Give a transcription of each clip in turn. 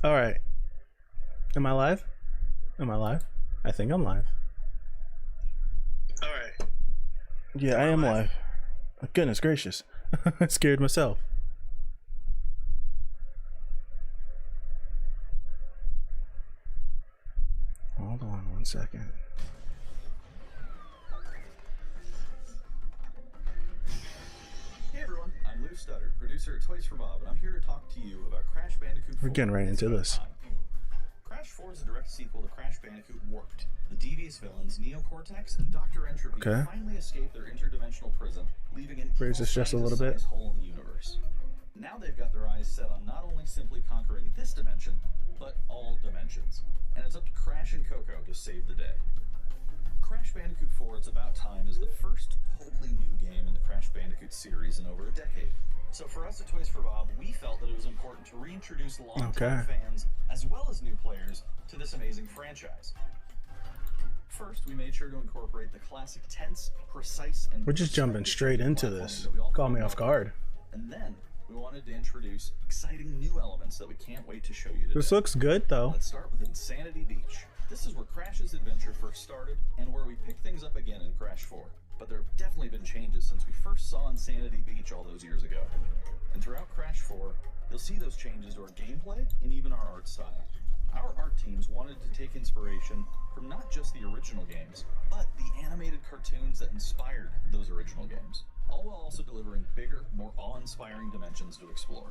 All right. Am I live? Am I live? I think I'm live. All right. Yeah, I am live. Goodness gracious. I scared myself. Hold on 1 second. Hey everyone, I'm Lou Studdard, producer at Toys for Bob, and I'm here to talk to you about Crash Bandicoot 4. We're getting right into this. Crash 4 is a direct sequel to Crash Bandicoot Warped. The devious villains, Neo-Cortex and Dr. Entropy, finally escape their interdimensional prison, leaving an raise this just a little bit hole in the universe. Now they've got their eyes set on not only simply conquering this dimension, but all dimensions. And it's up to Crash and Coco to save the day. Crash Bandicoot 4 It's About Time is the first totally new game in the Crash Bandicoot series in over a decade. So for us at Toys for Bob, we felt that it was important to reintroduce longtime fans, as well as new players, to this amazing franchise. First, we made sure to incorporate the classic tense, precise, and... We're just jumping straight into this. Call me off guard. And then, we wanted to introduce exciting new elements that we can't wait to show you today. This looks good, though. Let's start with Insanity Beach. This is where Crash's adventure first started, and where we pick things up again in Crash 4. But there have definitely been changes since we first saw Insanity Beach all those years ago. And throughout Crash 4, you'll see those changes to our gameplay and even our art style. Our art teams wanted to take inspiration from not just the original games, but the animated cartoons that inspired those original games, all while also delivering bigger, more awe-inspiring dimensions to explore.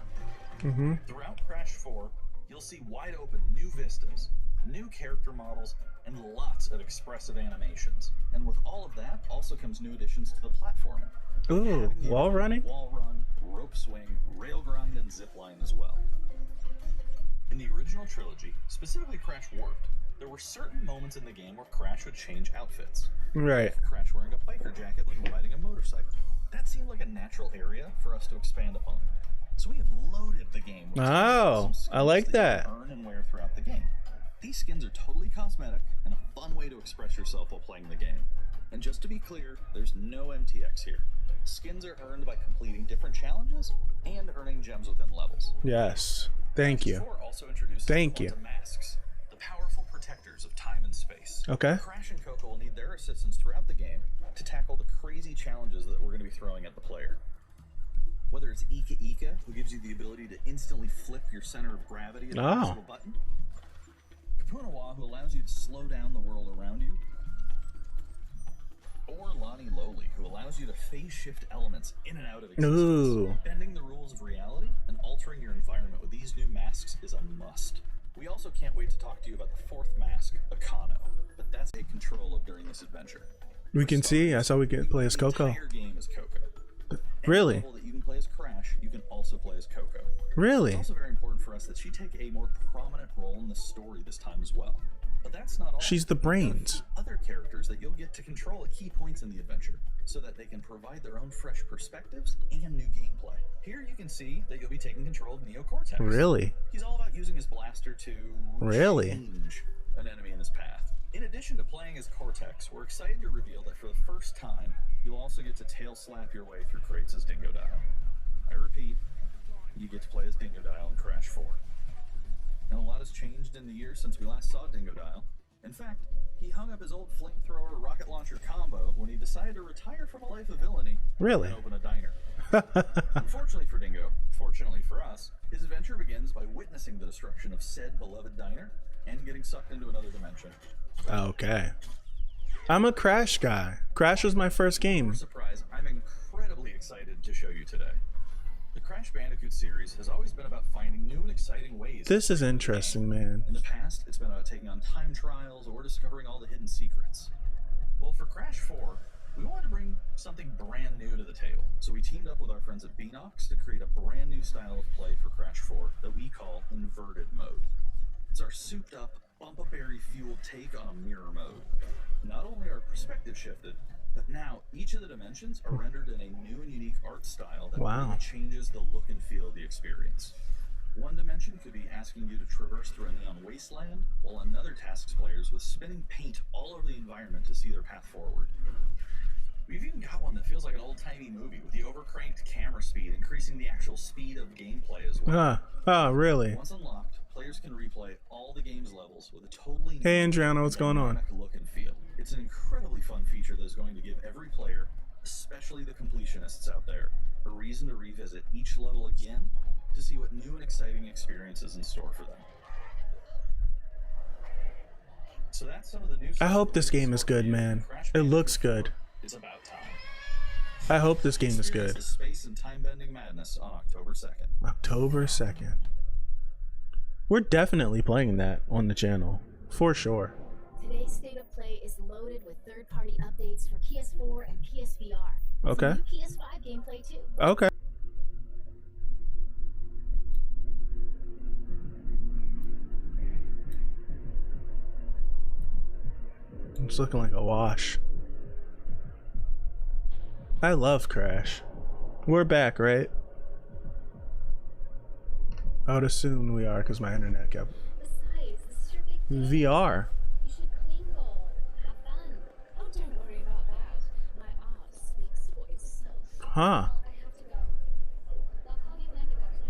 Throughout Crash 4, you'll see wide-open new vistas, new character models, and lots of expressive animations. And with all of that, also comes new additions to the platforming. Ooh, wall running? Wall run, rope swing, rail grind, and zip line as well. In the original trilogy, specifically Crash Warped, there were certain moments in the game where Crash would change outfits. Right. Like Crash wearing a biker jacket when riding a motorcycle. That seemed like a natural area for us to expand upon. So we have loaded the game with some skins I like that. You can earn and wear throughout the game. These skins are totally cosmetic and a fun way to express yourself while playing the game. And just to be clear, there's no MTX here. Skins are earned by completing different challenges and earning gems within levels. Yes. Thank you. Thank you. Masks, the powerful protectors of time and space. Okay. Crash and Coco will need their assistance throughout the game to tackle the crazy challenges that we're going to be throwing at the player. Whether it's Ika Ika, who gives you the ability to instantly flip your center of gravity at a single button, Kapunawa, who allows you to slow down the world around you, or Lonnie Lowly, who allows you to phase shift elements in and out of existence. Bending the rules of reality and altering your environment with these new masks is a must. We also can't wait to talk to you about the fourth mask, Akano, but that's a control of during this adventure. We can see, I saw we can play as Coco. The entire game is Coco. Really? Any level that you can play as Crash, you can also play as Coco. Really? It's also very important for us that she take a more prominent role in the story this time as well. But that's not all. She's the brains. Other characters that you'll get to control at key points in the adventure, so that they can provide their own fresh perspectives and new gameplay. Here you can see that you'll be taking control of Neo-Cortex. Really? He's all about using his blaster to change an enemy in his path. In addition to playing as Cortex, we're excited to reveal that for the first time, you'll also get to tail slap your way through crates as Dingodile. I repeat, you get to play as Dingodile in Crash 4. Now, a lot has changed in the years since we last saw Dingodile. In fact, he hung up his old flamethrower rocket launcher combo when he decided to retire from a life of villainy and open a diner. Unfortunately for Dingo, fortunately for us, his adventure begins by witnessing the destruction of said beloved diner and getting sucked into another dimension. Okay. I'm a Crash guy. Crash was my first game. Surprise, I'm incredibly excited to show you today. The Crash Bandicoot series has always been about finding new and exciting ways. This is interesting, man. In the past, it's been about taking on time trials or discovering all the hidden secrets. Well, for Crash 4, we wanted to bring something brand new to the table. So we teamed up with our friends at Beanox to create a brand new style of play for Crash 4 that we call Inverted Mode. It's our souped-up, bumpa-berry-fueled take on a mirror mode. Not only are perspective shifted, but now each of the dimensions are rendered in a new and unique art style that really changes the look and feel of the experience. One dimension could be asking you to traverse through a neon wasteland, while another tasks players with spinning paint all over the environment to see their path forward. We've even got one that feels like an old-timey movie, with the overcranked camera speed increasing the actual speed of gameplay as well. Oh, really? Once unlocked, players can replay all the game's levels with a totally Hey, new Andriano, what's going on? dynamic look and feel. It's an incredibly fun feature that is going to give every player, especially the completionists out there, a reason to revisit each level again to see what new and exciting experiences in store for them. So that's some of the new I hope this game is good, man. It looks good. It's about time. I hope this game is Experience good. the space and time-bending madness on October 2nd. October 2nd. We're definitely playing that on the channel, for sure. Today's State of Play is loaded with third-party updates for PS4 and PSVR. Okay. Some new PS5 gameplay too. Okay. It's looking like a wash. I love Crash. We're back, right? I would assume we are because my internet kept. Besides, this is your big day. VR. You should mingle, have fun. Oh, don't worry about that. My art speaks for itself. Huh. I have to go. I'll call you when I get back to you.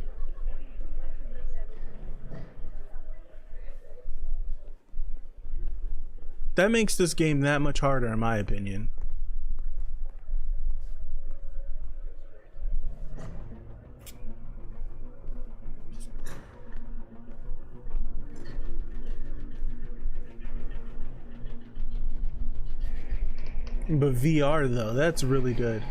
That makes this game that much harder, in my opinion. But VR though, that's really good.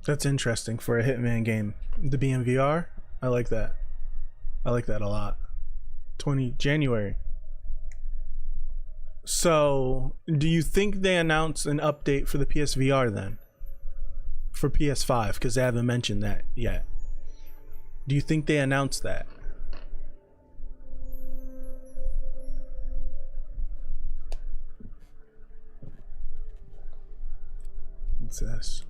That's interesting for a Hitman game to be in VR. I like that. I like that a lot. January. So, do you think they announce an update for the PSVR then? For PS5, because they haven't mentioned that yet. Do you think they announced that? What's this?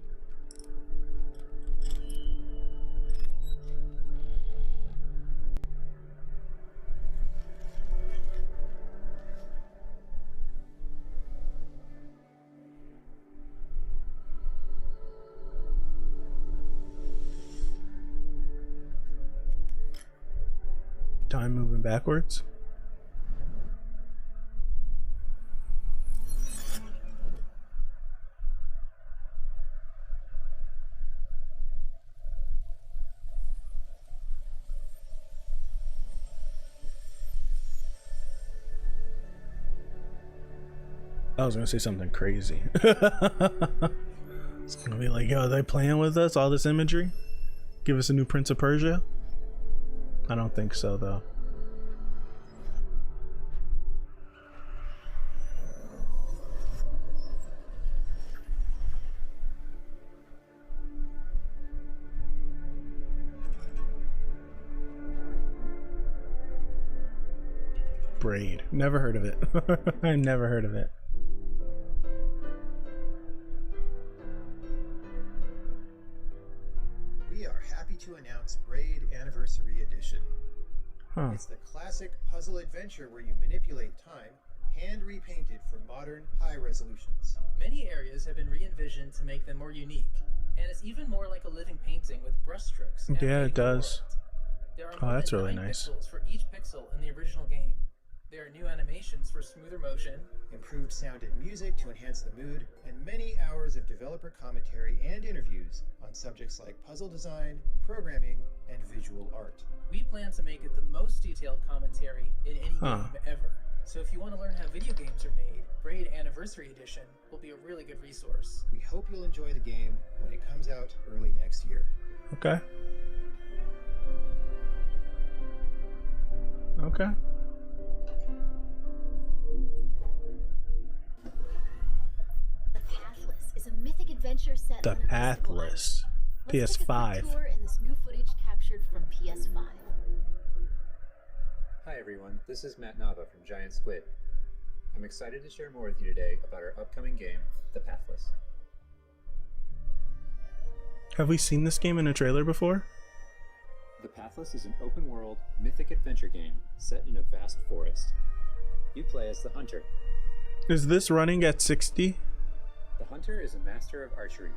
Time moving backwards. I was gonna say something crazy. It's gonna be like, yo, are they playing with us? All this imagery? Give us a new Prince of Persia? I don't think so, though. Braid. Never heard of it. I never heard of it. We are happy to announce Braid Anniversary Edition. Huh. It's the classic puzzle adventure where you manipulate time, hand repainted for modern high resolutions. Many areas have been re-envisioned to make them more unique, and it's even more like a living painting with brushstrokes. Yeah, animating it the does. world. There are Oh, more that's than really 9 nice. pixels for each pixel in the original game. There are new animations for smoother motion, Improved sound and music to enhance the mood, and many hours of developer commentary and interviews on subjects like puzzle design, programming, and visual art. We plan to make it the most detailed commentary in any Huh. game ever. So if you want to learn how video games are made, Braid Anniversary Edition will be a really good resource. We hope you'll enjoy the game when it comes out early next year. Okay. Okay. The Pathless is a mythic adventure set The on a mystical island. Pathless. Let's take a quick PS5. tour in this new footage captured from PS5. Hi everyone, this is Matt Nava from Giant Squid. I'm excited to share more with you today about our upcoming game, The Pathless. Have we seen this game in a trailer before? The Pathless is an open-world, mythic adventure game set in a vast forest. You play as the Hunter. Is this running at 60? The Hunter is a master of archery.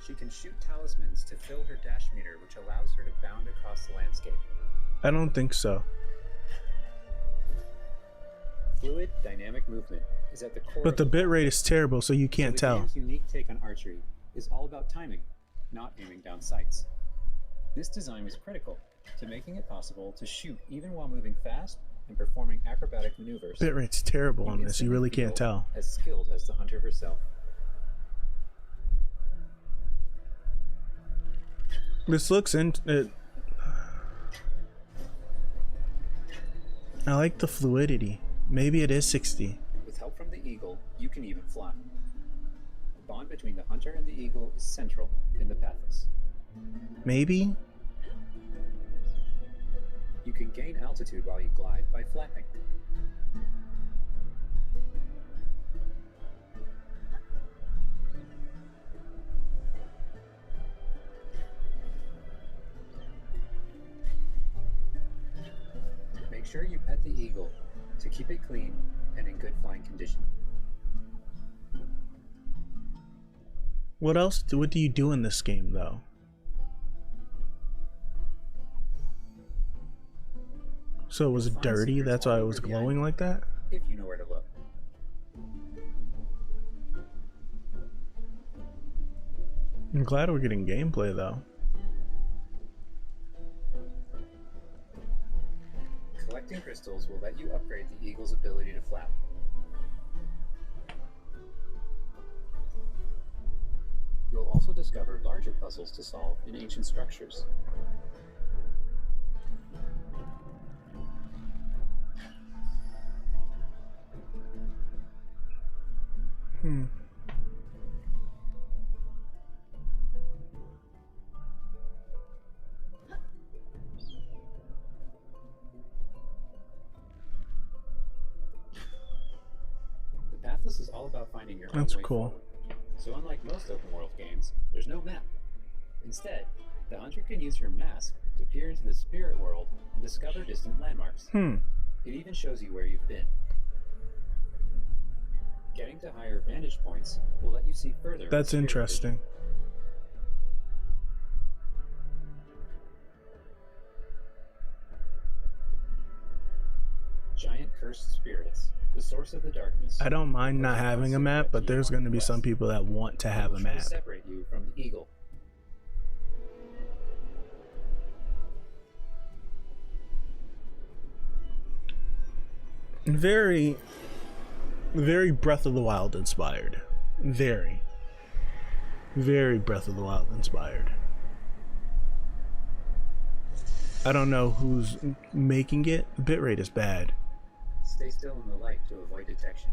She can shoot talismans to fill her dash meter, which allows her to bound across the landscape. I don't think so. Fluid, dynamic movement is at the core But the of bitrate is terrible, so you can't the tell. game's unique take on archery is all about timing, not aiming down sights. This design was critical to making it possible to shoot even while moving fast and performing acrobatic maneuvers. Bitrate's terrible on this. You instantly really can't feel tell. as skilled as the hunter herself. This looks I like the fluidity. Maybe it is 60. With help from the eagle, you can even fly. The bond between the hunter and the eagle is central in the Pathless. Maybe? You can gain altitude while you glide by flapping. Make sure you pet the eagle to keep it clean and in good flying condition. What else? What do you do in this game, though? So was it dirty? That's why it was glowing like that? If you know where to look. I'm glad we're getting gameplay, though. Collecting crystals will let you upgrade the eagle's ability to flap. You'll also discover larger puzzles to solve in ancient structures. The Pathless is all about finding your own That's way cool. forward. So unlike most open world games, there's no map. Instead, the hunter can use her mask to peer into the spirit world and discover distant landmarks. It even shows you where you've been. Getting to higher vantage points will let you see further. That's with spirit interesting. vision. Giant cursed spirits, the source of the darkness. I don't mind not having a map, but there's going to be some people that want to have a Try to map. separate you from the eagle. Very Breath of the Wild inspired. Very Breath of the Wild inspired. I don't know who's making it. The bitrate is bad. Stay still in the light to avoid detection.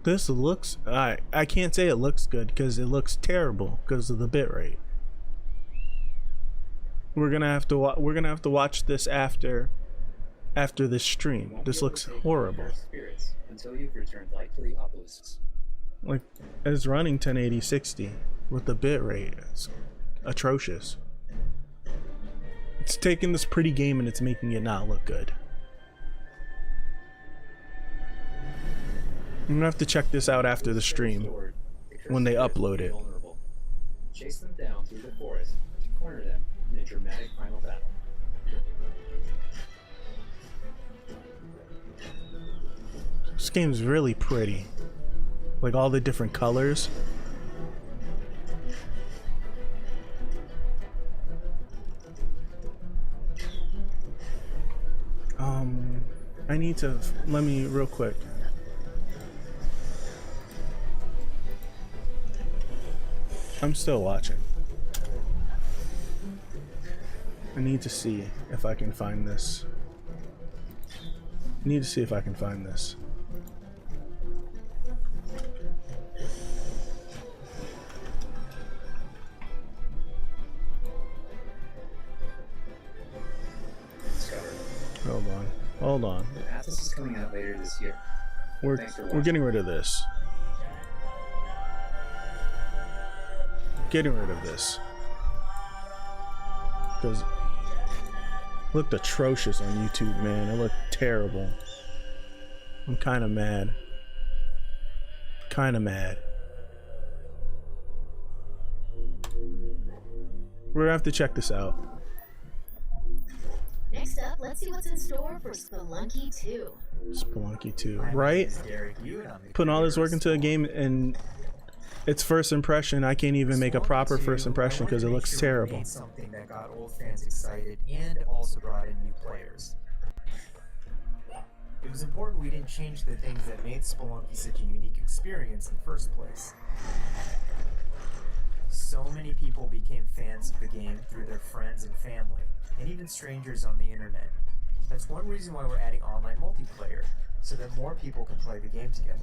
This looks... I can't say it looks good because it looks terrible because of the bitrate. We're gonna have to watch this after this stream. This looks horrible. Spirits until you've returned light to the obelisks. Like, it's running 1080 60 with the bitrate. It's atrocious. It's taking this pretty game and it's making it not look good. I'm gonna have to check this out after the stream when they upload it. Chase them down through the forest to corner them in a dramatic final battle. This game's really pretty. Like all the different colors. I need to, let me real quick. I'm still watching. I need to see if I can find this. I need to see if I can find this. Hold on. The Pathless is coming out later this year. We're getting rid of this. Getting rid of this. Because it looked atrocious on YouTube, man. It looked terrible. I'm kind of mad. Kind of mad. We're gonna have to check this out. Next up, let's see what's in store for Spelunky 2. Spelunky 2, right? Putting all this work into a game and its first impression, I can't even make a proper first impression because it looks terrible. Something that got old fans excited and also brought in new players. It was important we didn't change the things that made Spelunky such a unique experience in the first place. So many people became fans of the game through their friends and family, and even strangers on the internet. That's one reason why we're adding online multiplayer, so that more people can play the game together.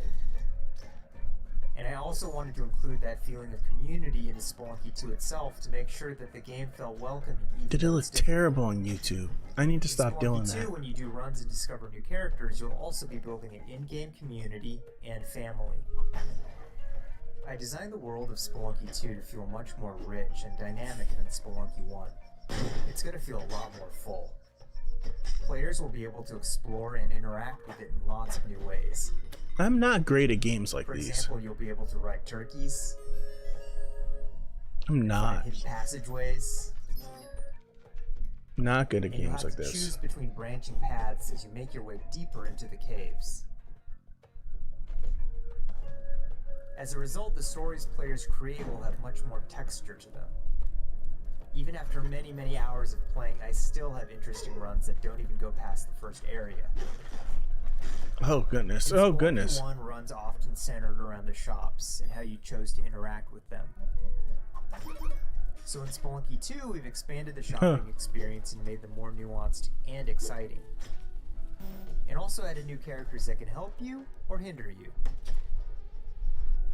And I also wanted to include that feeling of community into Spelunky 2 itself to make sure that the game felt welcoming. Did it look terrible on YouTube? I need to stop doing Spelunky 2, that. when you do runs and discover new characters, you'll also be building an in-game community and family. I designed the world of Spelunky 2 to feel much more rich and dynamic than Spelunky 1. It's going to feel a lot more full. Players will be able to explore and interact with it in lots of new ways. I'm not great at games like For these. example, you'll be able to ride turkeys, I'm not. hidden passageways, Not good at and you'll games have like to this. choose between branching paths as you make your way deeper into the caves. As a result, the stories players create will have much more texture to them. Even after many, many hours of playing, I still have interesting runs that don't even go past the first area. Oh goodness. In Oh Spelunky goodness. 1 runs often centered around the shops and how you chose to interact with them. So in Spelunky 2, we've expanded the shopping experience and made them more nuanced and exciting. And also added new characters that can help you or hinder you.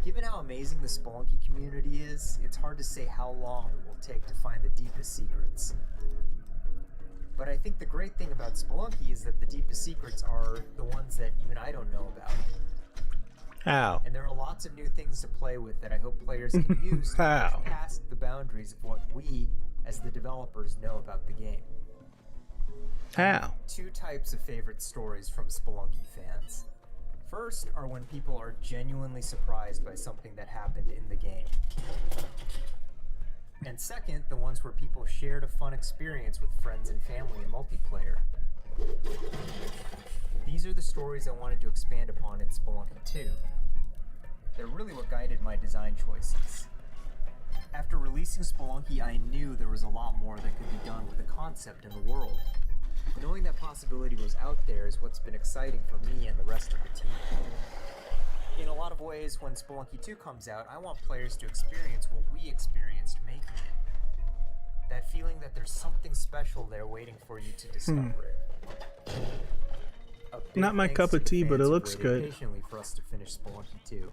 Given how amazing the Spelunky community is, it's hard to say how long it will take to find the deepest secrets. But I think the great thing about Spelunky is that the deepest secrets are the ones that even I don't know about. How? And there are lots of new things to play with that I hope players can use to How? push past the boundaries of what we, as the developers, know about the game. How? Two types of favorite stories from Spelunky fans. First are when people are genuinely surprised by something that happened in the game. And second, the ones where people shared a fun experience with friends and family in multiplayer. These are the stories I wanted to expand upon in Spelunky 2. They're really what guided my design choices. After releasing Spelunky, I knew there was a lot more that could be done with the concept and the world. Knowing that possibility was out there is what's been exciting for me and the rest of the team. In a lot of ways, when Spelunky 2 comes out, I want players to experience what we experienced making it. That feeling that there's something special there waiting for you to discover it. A big Not my thanks cup to of the tea, but fans it who looks waited good. patiently for us to finish Spelunky 2.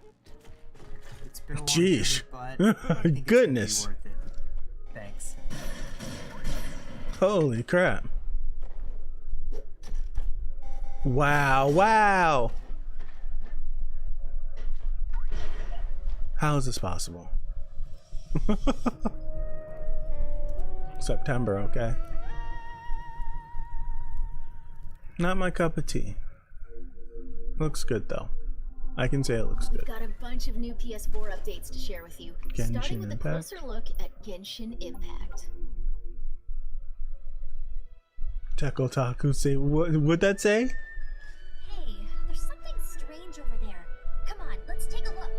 It's been a long Jeez. journey, but I think it's Goodness. gonna be worth it. Thanks. Holy crap. Wow, wow. How is this possible? September, okay. Not my cup of tea. Looks good though. I can say it looks We've good. got a bunch of new PS4 updates to share with you, starting Genshin with a Impact? closer look at Genshin Impact. Tech Otaku say, what'd that say? Hey, there's something strange over there. Come on, let's take a look.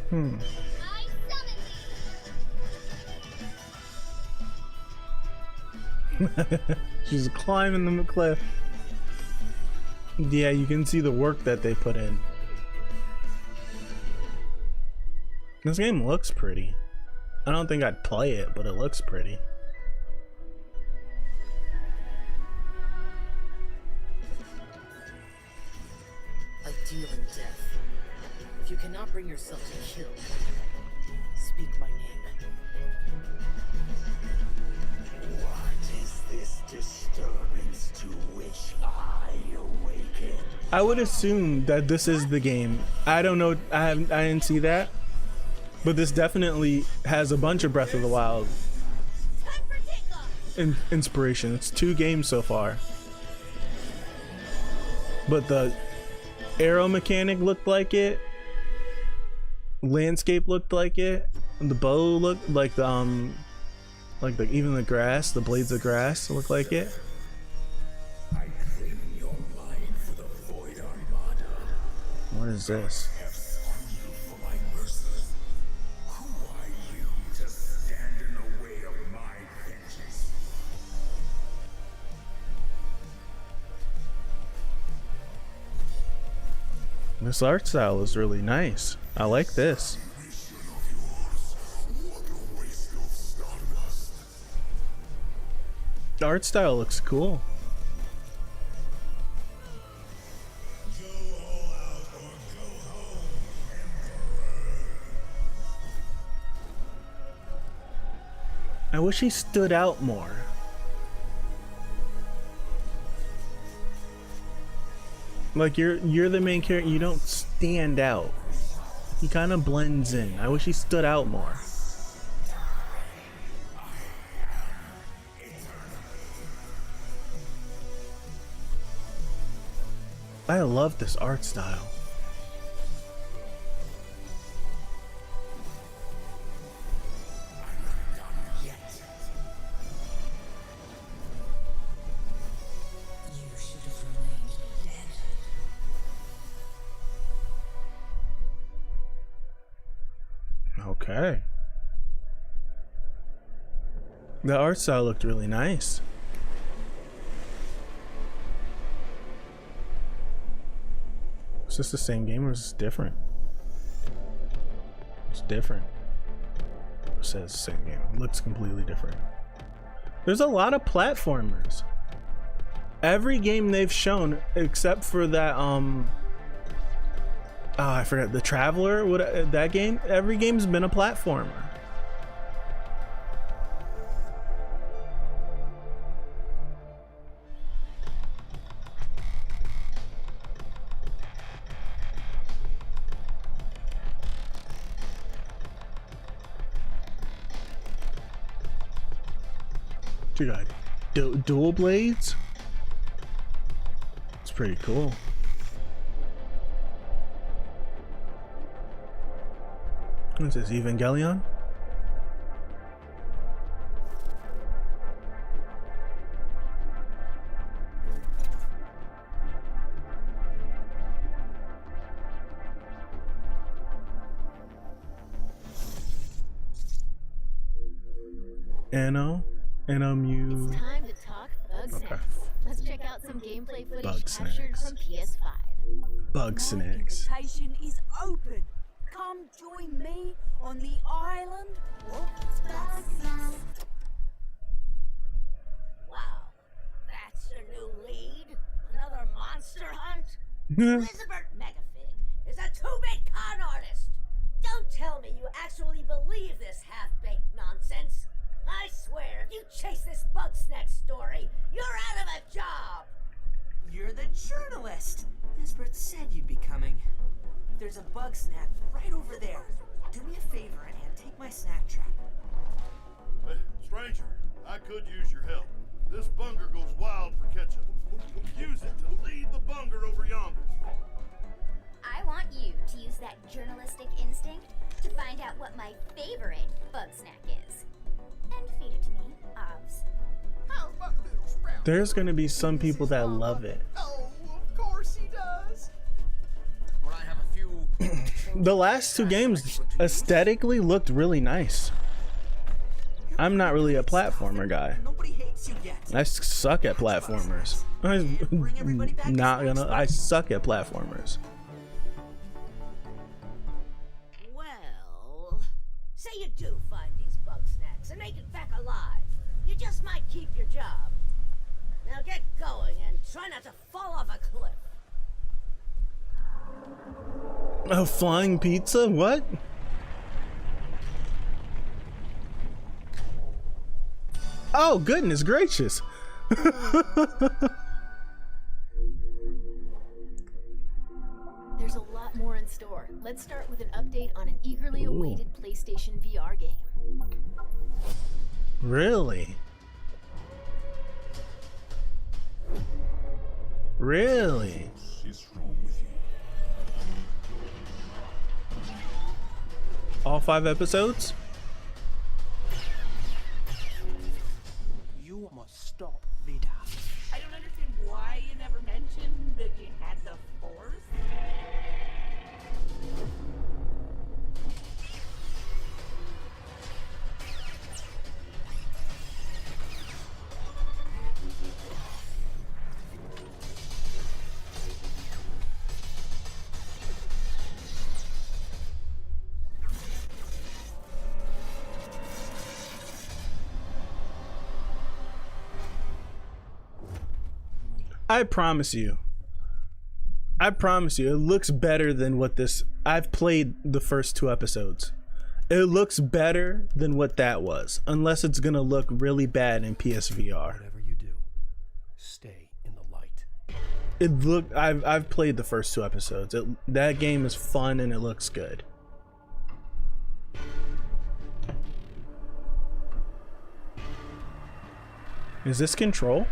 Hmm. I summon thee. She's climbing the cliff. Yeah, you can see the work that they put in. This game looks pretty. I don't think I'd play it, but it looks pretty. I deal in death. If you cannot bring yourself to kill, speak my name. What is this disturbance to which I awaken? I would assume that this is the game. I don't know. I didn't see that, but this definitely has a bunch of Breath of the Wild inspiration. It's 2 games so far, but the arrow mechanic looked like it. Landscape looked like it. The bow looked like the even the grass, the blades of grass looked like it. What is this? This art style is really nice. I like this. The art style looks cool. I wish he stood out more. Like you're the main character, you don't stand out. He kind of blends in. I wish he stood out more. I love this art style. Okay. The art style looked really nice. Is this the same game or is this different? It's different. It says the same game. It looks completely different. There's a lot of platformers. Every game they've shown, except for that I forgot, the Traveler, what that game? Every game's been a platformer. You got dual blades? It's pretty cool. What's this, Evangelion? Anno Mew. It's time to talk bug snacks. Let's check out some gameplay footage Bug captured snacks. from PS5. Bug snacks. Invitation is open. Come join me on the island. Wow, that's a new lead. Another monster hunt. Elizabeth Megafig is a 2-bit con artist. Don't tell me you actually believe this half-baked nonsense. I swear, if you chase this bug snack story, you're out of a job. You're the journalist. Lisbeth said you'd be coming. There's a bug snack right over there. Do me a favor and take my snack trap. Stranger, I could use your help. This bunger goes wild for ketchup. Use it to lead the bunger over yonder. I want you to use that journalistic instinct to find out what my favorite bug snack is. And feed it to me, Obs. There's gonna be some people that love it. Oh, of course he does. When I have a few The last 2 games aesthetically looked really nice. I'm not really a platformer guy. Nobody hates you yet. I suck at platformers. I suck at platformers. Well, say you do find these bug snacks and make it back alive. You just might keep your job. Now get going and try not to fall off a cliff. A flying pizza? What? Oh, goodness gracious. Let's start with an update on an eagerly awaited PlayStation VR game. Really? Really? All 5 episodes? You must stop, Vida. I don't understand why you never mentioned that you had the Force. I promise you, it looks better than what this. I've played the first 2 episodes. It looks better than what that was, unless it's gonna look really bad in PSVR. Whatever you do, stay in the light. I've played the first 2 episodes. That game is fun and it looks good. Is this Control?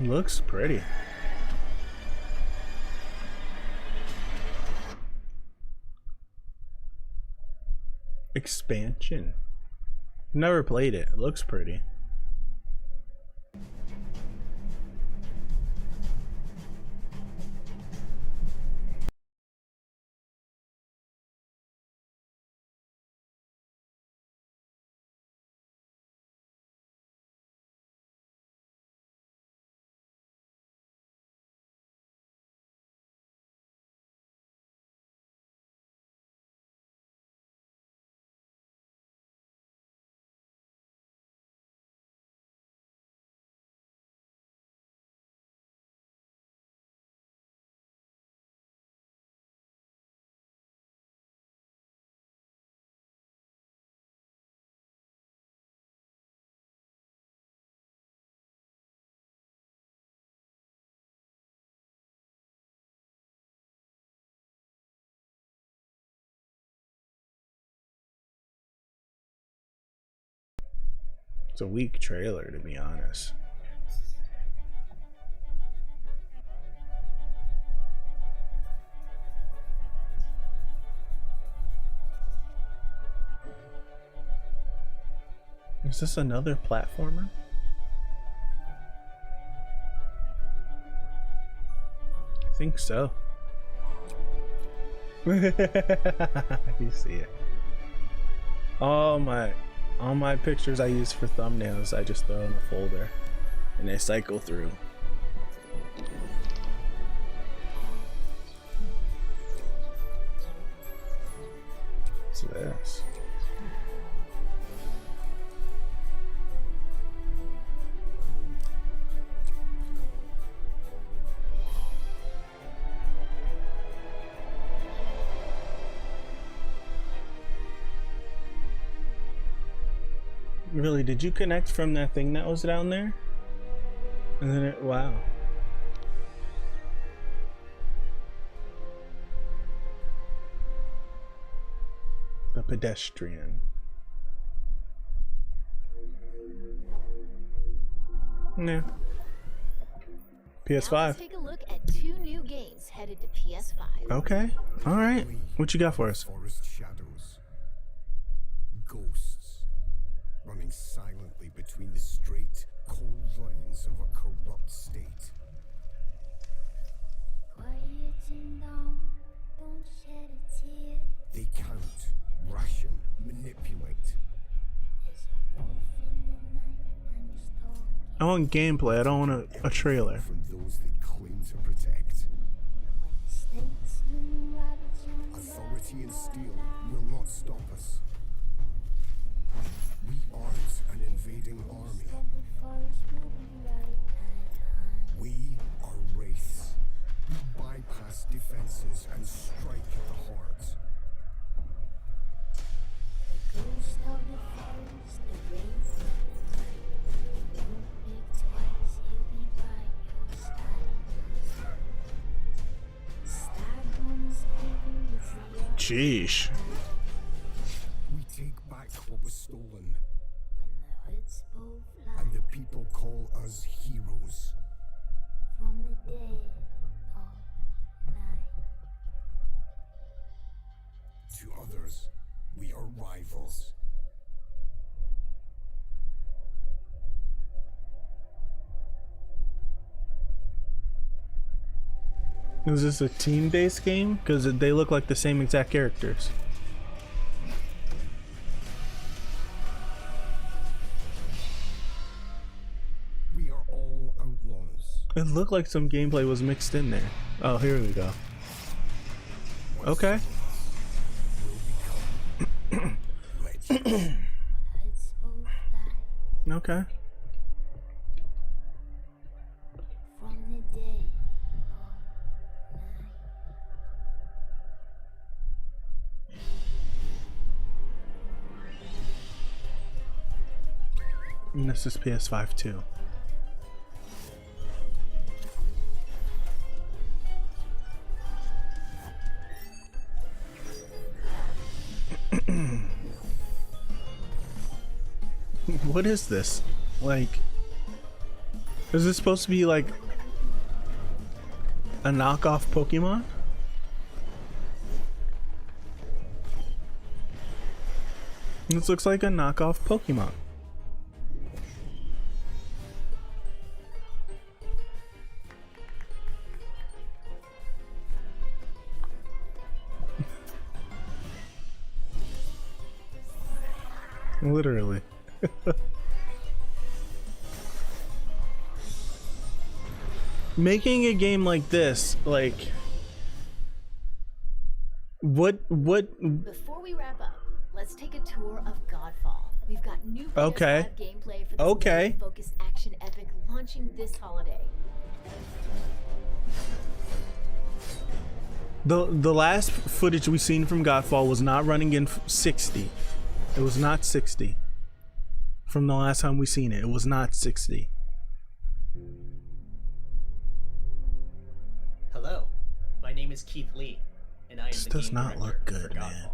Looks pretty. Expansion. Never played it. It looks pretty. It's a weak trailer, to be honest. Is this another platformer? I think so. You see it. All my pictures I use for thumbnails, I just throw in a folder and they cycle through. What's this? Really, did you connect from that thing that was down there? And then it, wow. The pedestrian. No. PS5. Now let's take a look at 2 new games headed to PS5. Okay. All right. What you got for us? Forest shadows. Ghosts. Running silently between the straight, cold lines of a corrupt state. They count, ration, manipulate. I want gameplay. I don't want a trailer. From those they claim to protect. Authority and steel will not stop us. We aren't an invading army. We our wraiths. We bypass defenses and strike at the heart. The ghost of the forest, the wraith. Don't think twice, he'll be by your side. Stab on his quiver with the Sheesh. We take back what was stolen, when the hoods both fly and the people call us heroes. from the dead of night. To others, we are rivals. Is this a team-based game? Because they look like the same exact characters. We are all outlaws. It looked like some gameplay was mixed in there. Oh, here we go. Okay. Okay. From the dead And this is PS5 too. What is this? Like, is this supposed to be like a knockoff Pokemon? This looks like a knockoff Pokemon. Literally. Making a game like this, like, what Before we wrap up, let's take a tour of Godfall. We've got new PS5 Okay. gameplay for this Okay. focused action epic launching this holiday. the last footage we seen from Godfall was not running in 60. It was not 60. From the last time we seen it, it was not 60. Hello, my name is Keith Lee, and I am This the does game not director look for good, man. Godfall.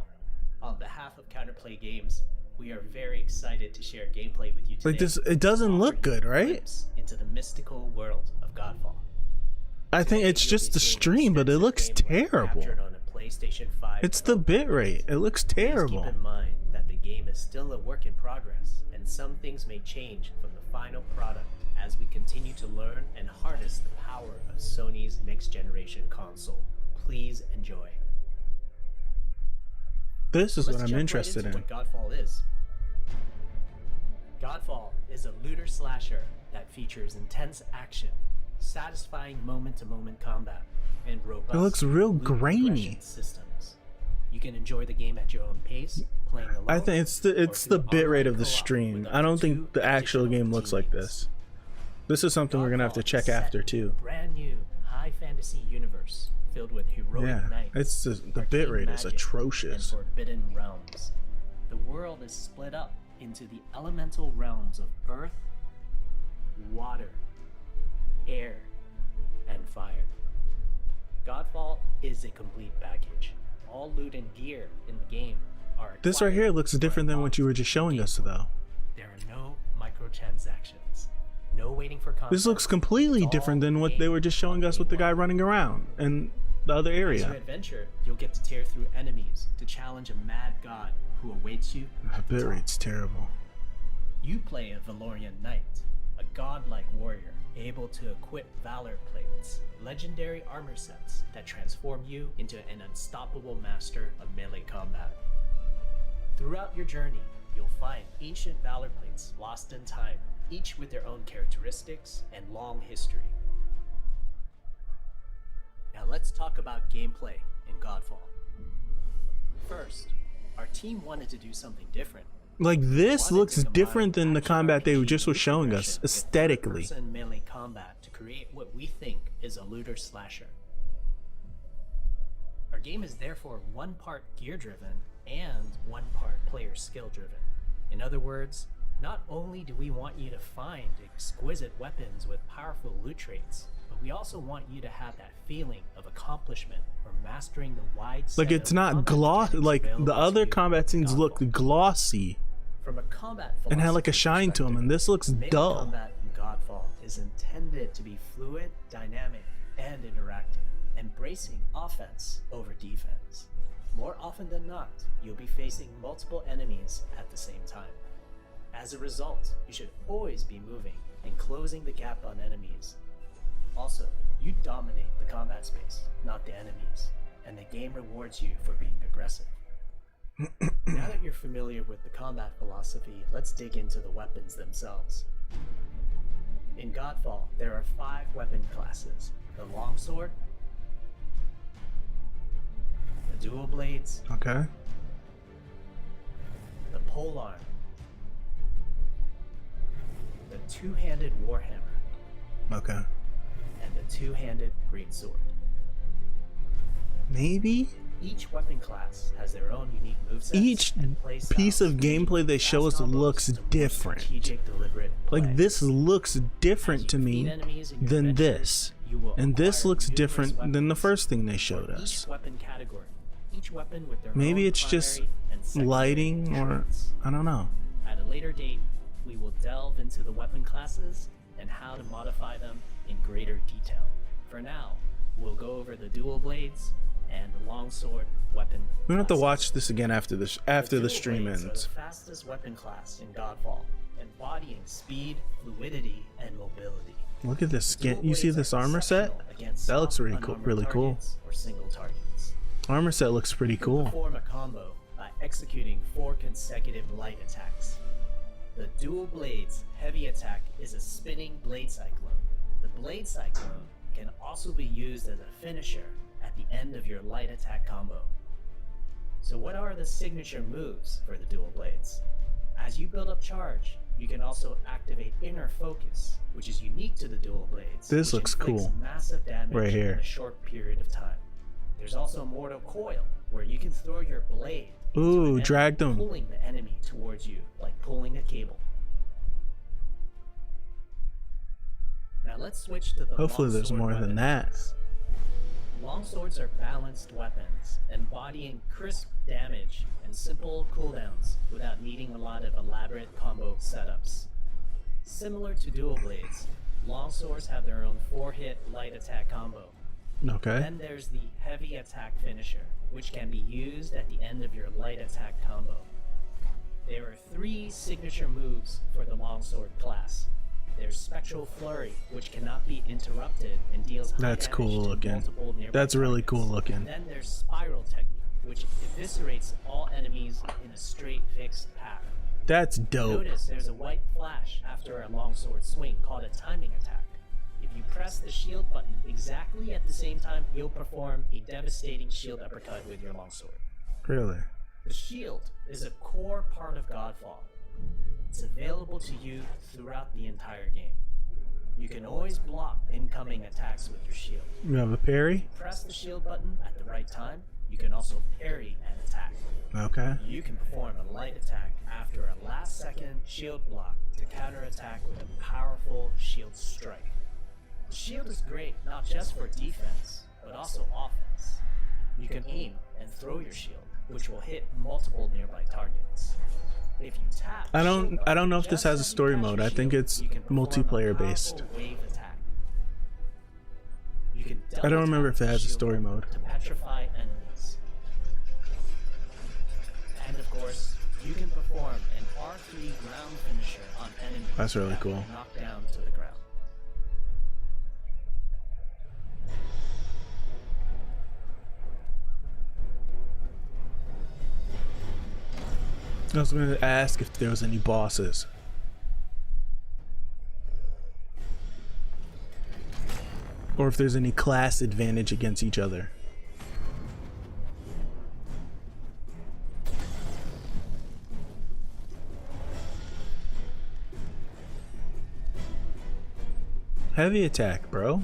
On behalf of Counterplay Games, we are very excited to share gameplay with you today. Like this, it doesn't look good, right? Glimpse into the mystical world of Godfall. I think it's just the stream, but it looks terrible. Captured on a PlayStation 5 It's the bitrate. It looks terrible. Keep in mind that the game is still a work in progress, and some things may change from the final product as we continue to learn and harness the power of Sony's next generation console. Please enjoy. This is Let's what I'm jump interested right into in. what Godfall is. Godfall is a looter slasher that features intense action, satisfying moment-to-moment combat, and robust It looks real loot grainy. progression systems. You can enjoy the game at your own pace, playing alone. I think it's the bitrate of the stream. I don't think the actual game looks like this. This is something we're gonna have to check after too. Brand new high fantasy universe filled with heroic Yeah, knights. it's the arcane bitrate is magic, atrocious. And forbidden realms. The world is split up into the elemental realms of earth, water, air, and fire. Godfall is a complete package. All loot and gear in the game are This right here looks different than what you were just showing us, though. There are no microtransactions. No waiting for content. This looks completely different than what they were just showing us with the guy running around in the other As you area. adventure, you'll get to tear through enemies to challenge a mad god who awaits you. The bitrate's terrible. You play a Valorian knight, a godlike warrior able to equip valor plates, legendary armor sets that transform you into an unstoppable master of melee combat. Throughout your journey, you'll find ancient valor plates lost in time, each with their own characteristics and long history. Now let's talk about gameplay in Godfall. First, our team wanted to do something different. Like, this looks different than the combat they just were showing us aesthetically. First-person melee combat to create what we think is a looter slasher. Our game is therefore one part gear-driven and one part player skill-driven. In other words, not only do we want you to find exquisite weapons with powerful loot traits, but we also want you to have that feeling of accomplishment or mastering the wide set Like, it's not gloss. Like, the other combat scenes looked glossy from a combat and had like a shine to them, and this looks melee dull. combat in Godfall is intended to be fluid, dynamic, and interactive, embracing offense over defense. More often than not, you'll be facing multiple enemies at the same time. As a result, you should always be moving and closing the gap on enemies. Also, you dominate the combat space, not the enemies, and the game rewards you for being aggressive. Now that you're familiar with the combat philosophy, let's dig into the weapons themselves. In Godfall, there are 5 weapon classes: the longsword, the dual blades, Okay. the polearm, the two-handed warhammer, Okay. and the two-handed greatsword. Maybe? Each weapon class has their own unique movesets. Each and play piece of styles, gameplay they show us looks different. strategic, deliberate play. Like, this looks different to me than this. And this looks different than the first thing they showed us. Each weapon category, each weapon with their Maybe own it's just primary and secondary lighting, or traits. I don't know. At a later date, we will delve into the weapon classes and how to modify them in greater detail. For now, we'll go over the dual blades and the longsword weapon. We don't have to classes. watch this again after the Dual stream blades are ends. the fastest weapon class in Godfall, embodying speed, fluidity, and mobility. Look at this skin. Dual You see blades this are armor set? exceptional against That looks soft, really cool. unarmored Really cool. targets or single targets. Armor set looks pretty You can cool. perform a combo by executing 4 consecutive light attacks. The dual blades heavy attack is a spinning blade cyclone. The blade cyclone can also be used as a finisher at the end of your light attack combo. So what are the signature moves for the dual blades? As you build up charge, you can also activate inner focus, which is unique to the dual blades. This which looks inflicts cool. massive damage Right here. in a short period of time. There's also mortal coil, where you can throw your blade into Ooh, an enemy, dragged him. pulling the enemy towards you, like pulling a cable. Now let's switch to the Hopefully there's longsword more than weapon that. class. Longswords are balanced weapons, embodying crisp damage and simple cooldowns without needing a lot of elaborate combo setups. Similar to dual blades, longswords have their own 4-hit light attack combo. Okay. Then there's the heavy attack finisher, which can be used at the end of your light attack combo. There are 3 signature moves for the longsword class. There's Spectral Flurry, which cannot be interrupted and deals high That's damage cool to looking. multiple nearby That's really targets. cool looking. Then there's Spiral Technique, which eviscerates all enemies in a straight fixed path. That's dope. Notice there's a white flash after a longsword swing called a timing attack. If you press the shield button exactly at the same time, you'll perform a devastating shield uppercut with your longsword. Really? The shield is a core part of Godfall. It's available to you throughout the entire game. You can always block incoming attacks with your shield. You have a parry? Press the shield button at the right time. You can also parry an attack. Okay. You can perform a light attack after a last-second shield block to counterattack with a powerful shield strike. The shield is great not just for defense, but also offense. You can aim and throw your shield, which will hit multiple nearby targets. If you tap, I don't know if this has a story mode. I think it's multiplayer based. wave attack. You can I don't remember if it has a shield story mode. to petrify enemies. And of course, you can perform an R3 ground finisher on enemies. That's really that cool. will knock down to the ground. I was going to ask if there was any bosses. Or if there's any class advantage against each other. Heavy attack, bro.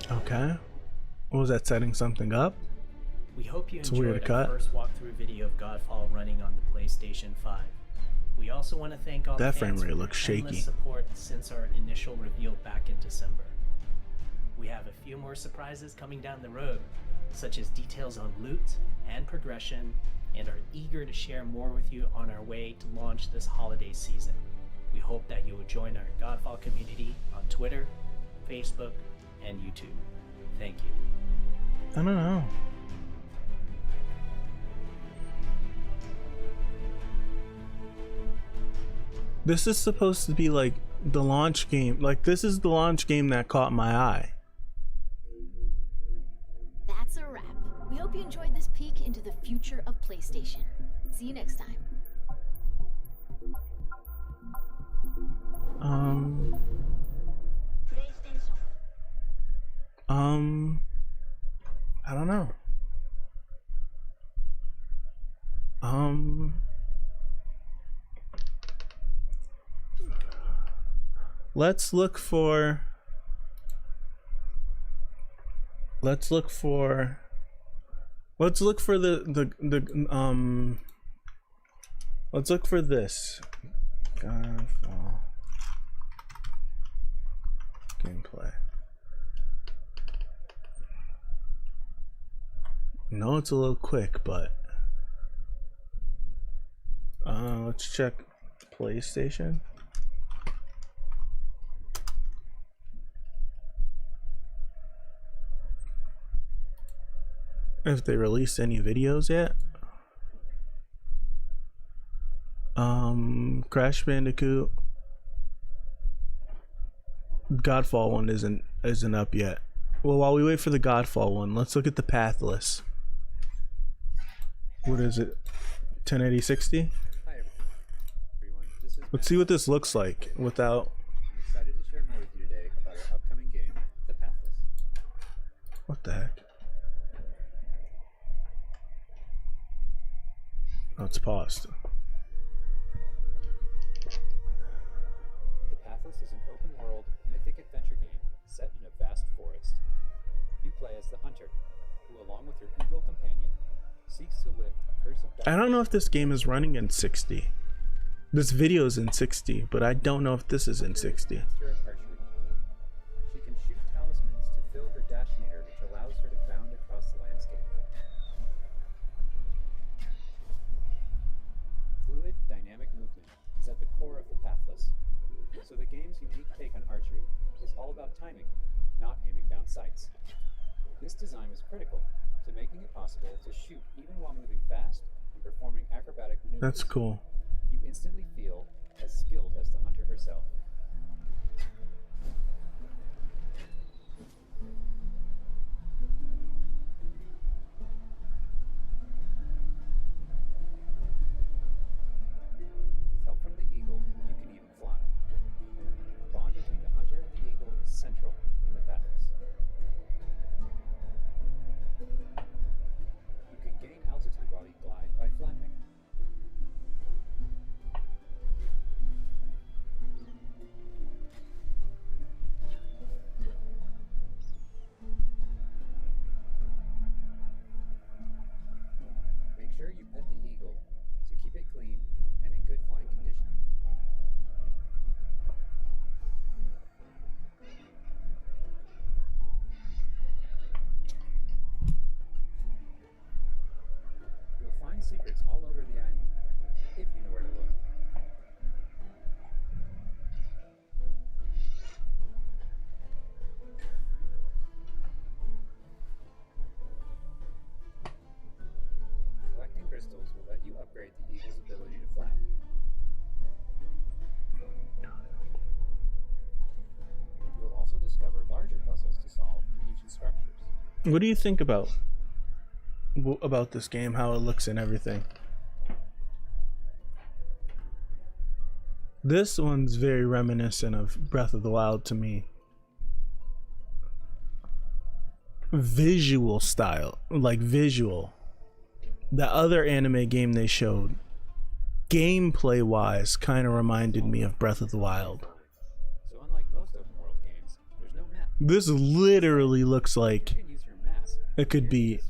Okay. What was that, setting something up? We hope you It's a weird enjoyed cut. our first walkthrough video of Godfall running on the PlayStation 5. We also want to thank all That the frame fans rate for looks their endless shaky. support since our initial reveal back in December. We have a few more surprises coming down the road, such as details on loot and progression, and are eager to share more with you on our way to launch this holiday season. We hope that you will join our Godfall community on Twitter, Facebook, and YouTube. Thank you. I don't know. This is supposed to be like the launch game. Like, this is the launch game that caught my eye. That's a wrap. We hope you enjoyed this peek into the future of PlayStation. See you next time. I don't know. Let's look for let's look for this. Godfall gameplay. No, it's a little quick, but let's check PlayStation. If they released any videos yet. Crash Bandicoot. Godfall one isn't up yet. Well, while we wait for the Godfall one, let's look at the Pathless. What is it? 1080 60? Hi everyone. This is Let's see what this looks like without. I'm excited to share more with you today about our upcoming game, The Pathless. What the heck? Oh, it's paused. The Pathless is an open-world, mythic adventure game set in a vast forest. You play as the hunter, who along with your eagle companion, seeks to lift a curse of darkness. I don't know if this game is running in 60. This video is in 60, but I don't know if this is in 60. Master of archery. She can shoot talismans to fill her dash meter, which allows her to bound across the landscape. Fluid, dynamic movement is at the core of the Pathless. So the game's unique take on archery is all about timing, not aiming down sights. This design was critical to making it possible to shoot even while moving fast and performing acrobatic maneuvers. That's cool. You instantly feel as skilled as the hunter herself. With help from the eagle, you can even fly. The bond between the hunter and the eagle is central in the Pathless. You can gain altitude while you glide by flapping. What do you think about this game, how it looks and everything? This one's very reminiscent of Breath of the Wild to me. Visual style, like visual. The other anime game they showed, gameplay wise, kind of reminded me of Breath of the Wild. So unlike most open world games, there's no map. This literally looks like it could be.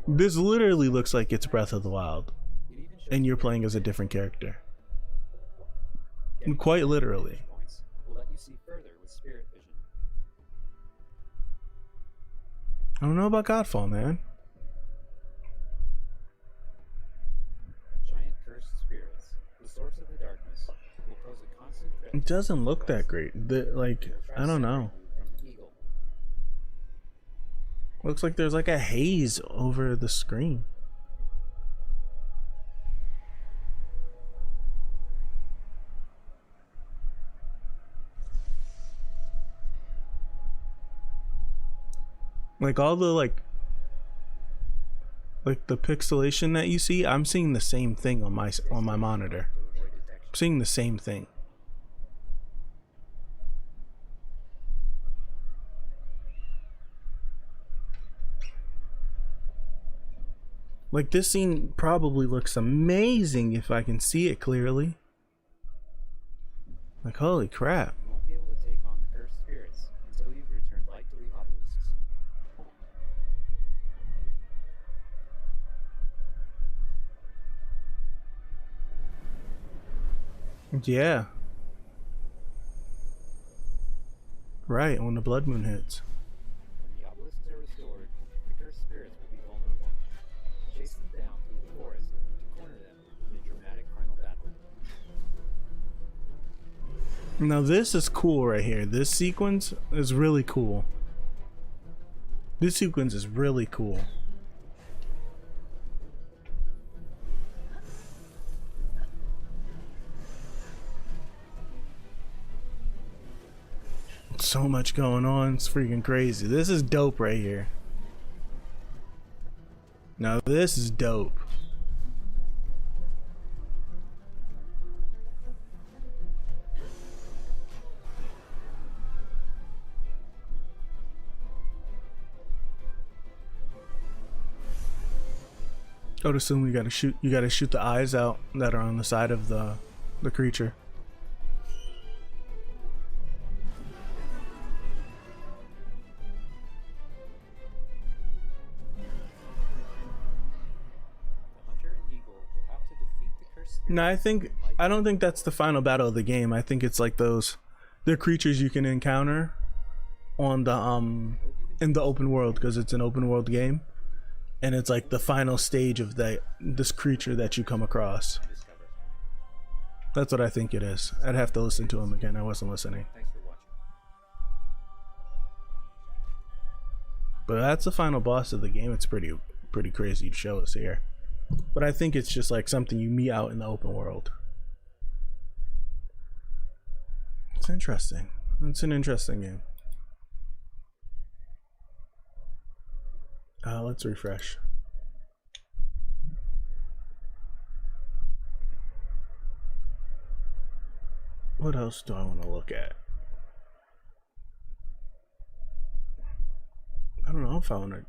This literally looks like it's Breath of the Wild, and you're playing as a different character. Quite literally. Will let you see further with spirit vision. I don't know about Godfall, man. Giant cursed spirits, the source of the darkness, will pose a constant threat. It doesn't look that great. I don't know. Looks like there's like a haze over the screen. Like all the like the pixelation that you see, I'm seeing the same thing on my monitor. I'm seeing the same thing. Like this scene probably looks amazing if I can see it clearly. Like holy crap. You won't be able to take on the cursed spirits until you've returned light to the obelisks. Yeah. Right, when the blood moon hits. When the obelisks are restored, the cursed spirits will be vulnerable. Chase them down through the forest to corner them in a dramatic final battle. Now this is cool right here. This sequence is really cool. This sequence is really cool. So much going on, it's freaking crazy. This is dope right here. Now this is dope. I would assume you gotta shoot the eyes out that are on the side of the creature. No, I don't think that's the final battle of the game. I think it's like they're creatures you can encounter on the in the open world, because it's an open world game, and it's like the final stage of this creature that you come across. That's what I think it is. I'd have to listen to him again. I wasn't listening. But that's the final boss of the game. It's pretty crazy to show us here. But I think it's just like something you meet out in the open world. It's interesting. It's an interesting game. Let's refresh. What else do I want to look at? I don't know if I want to.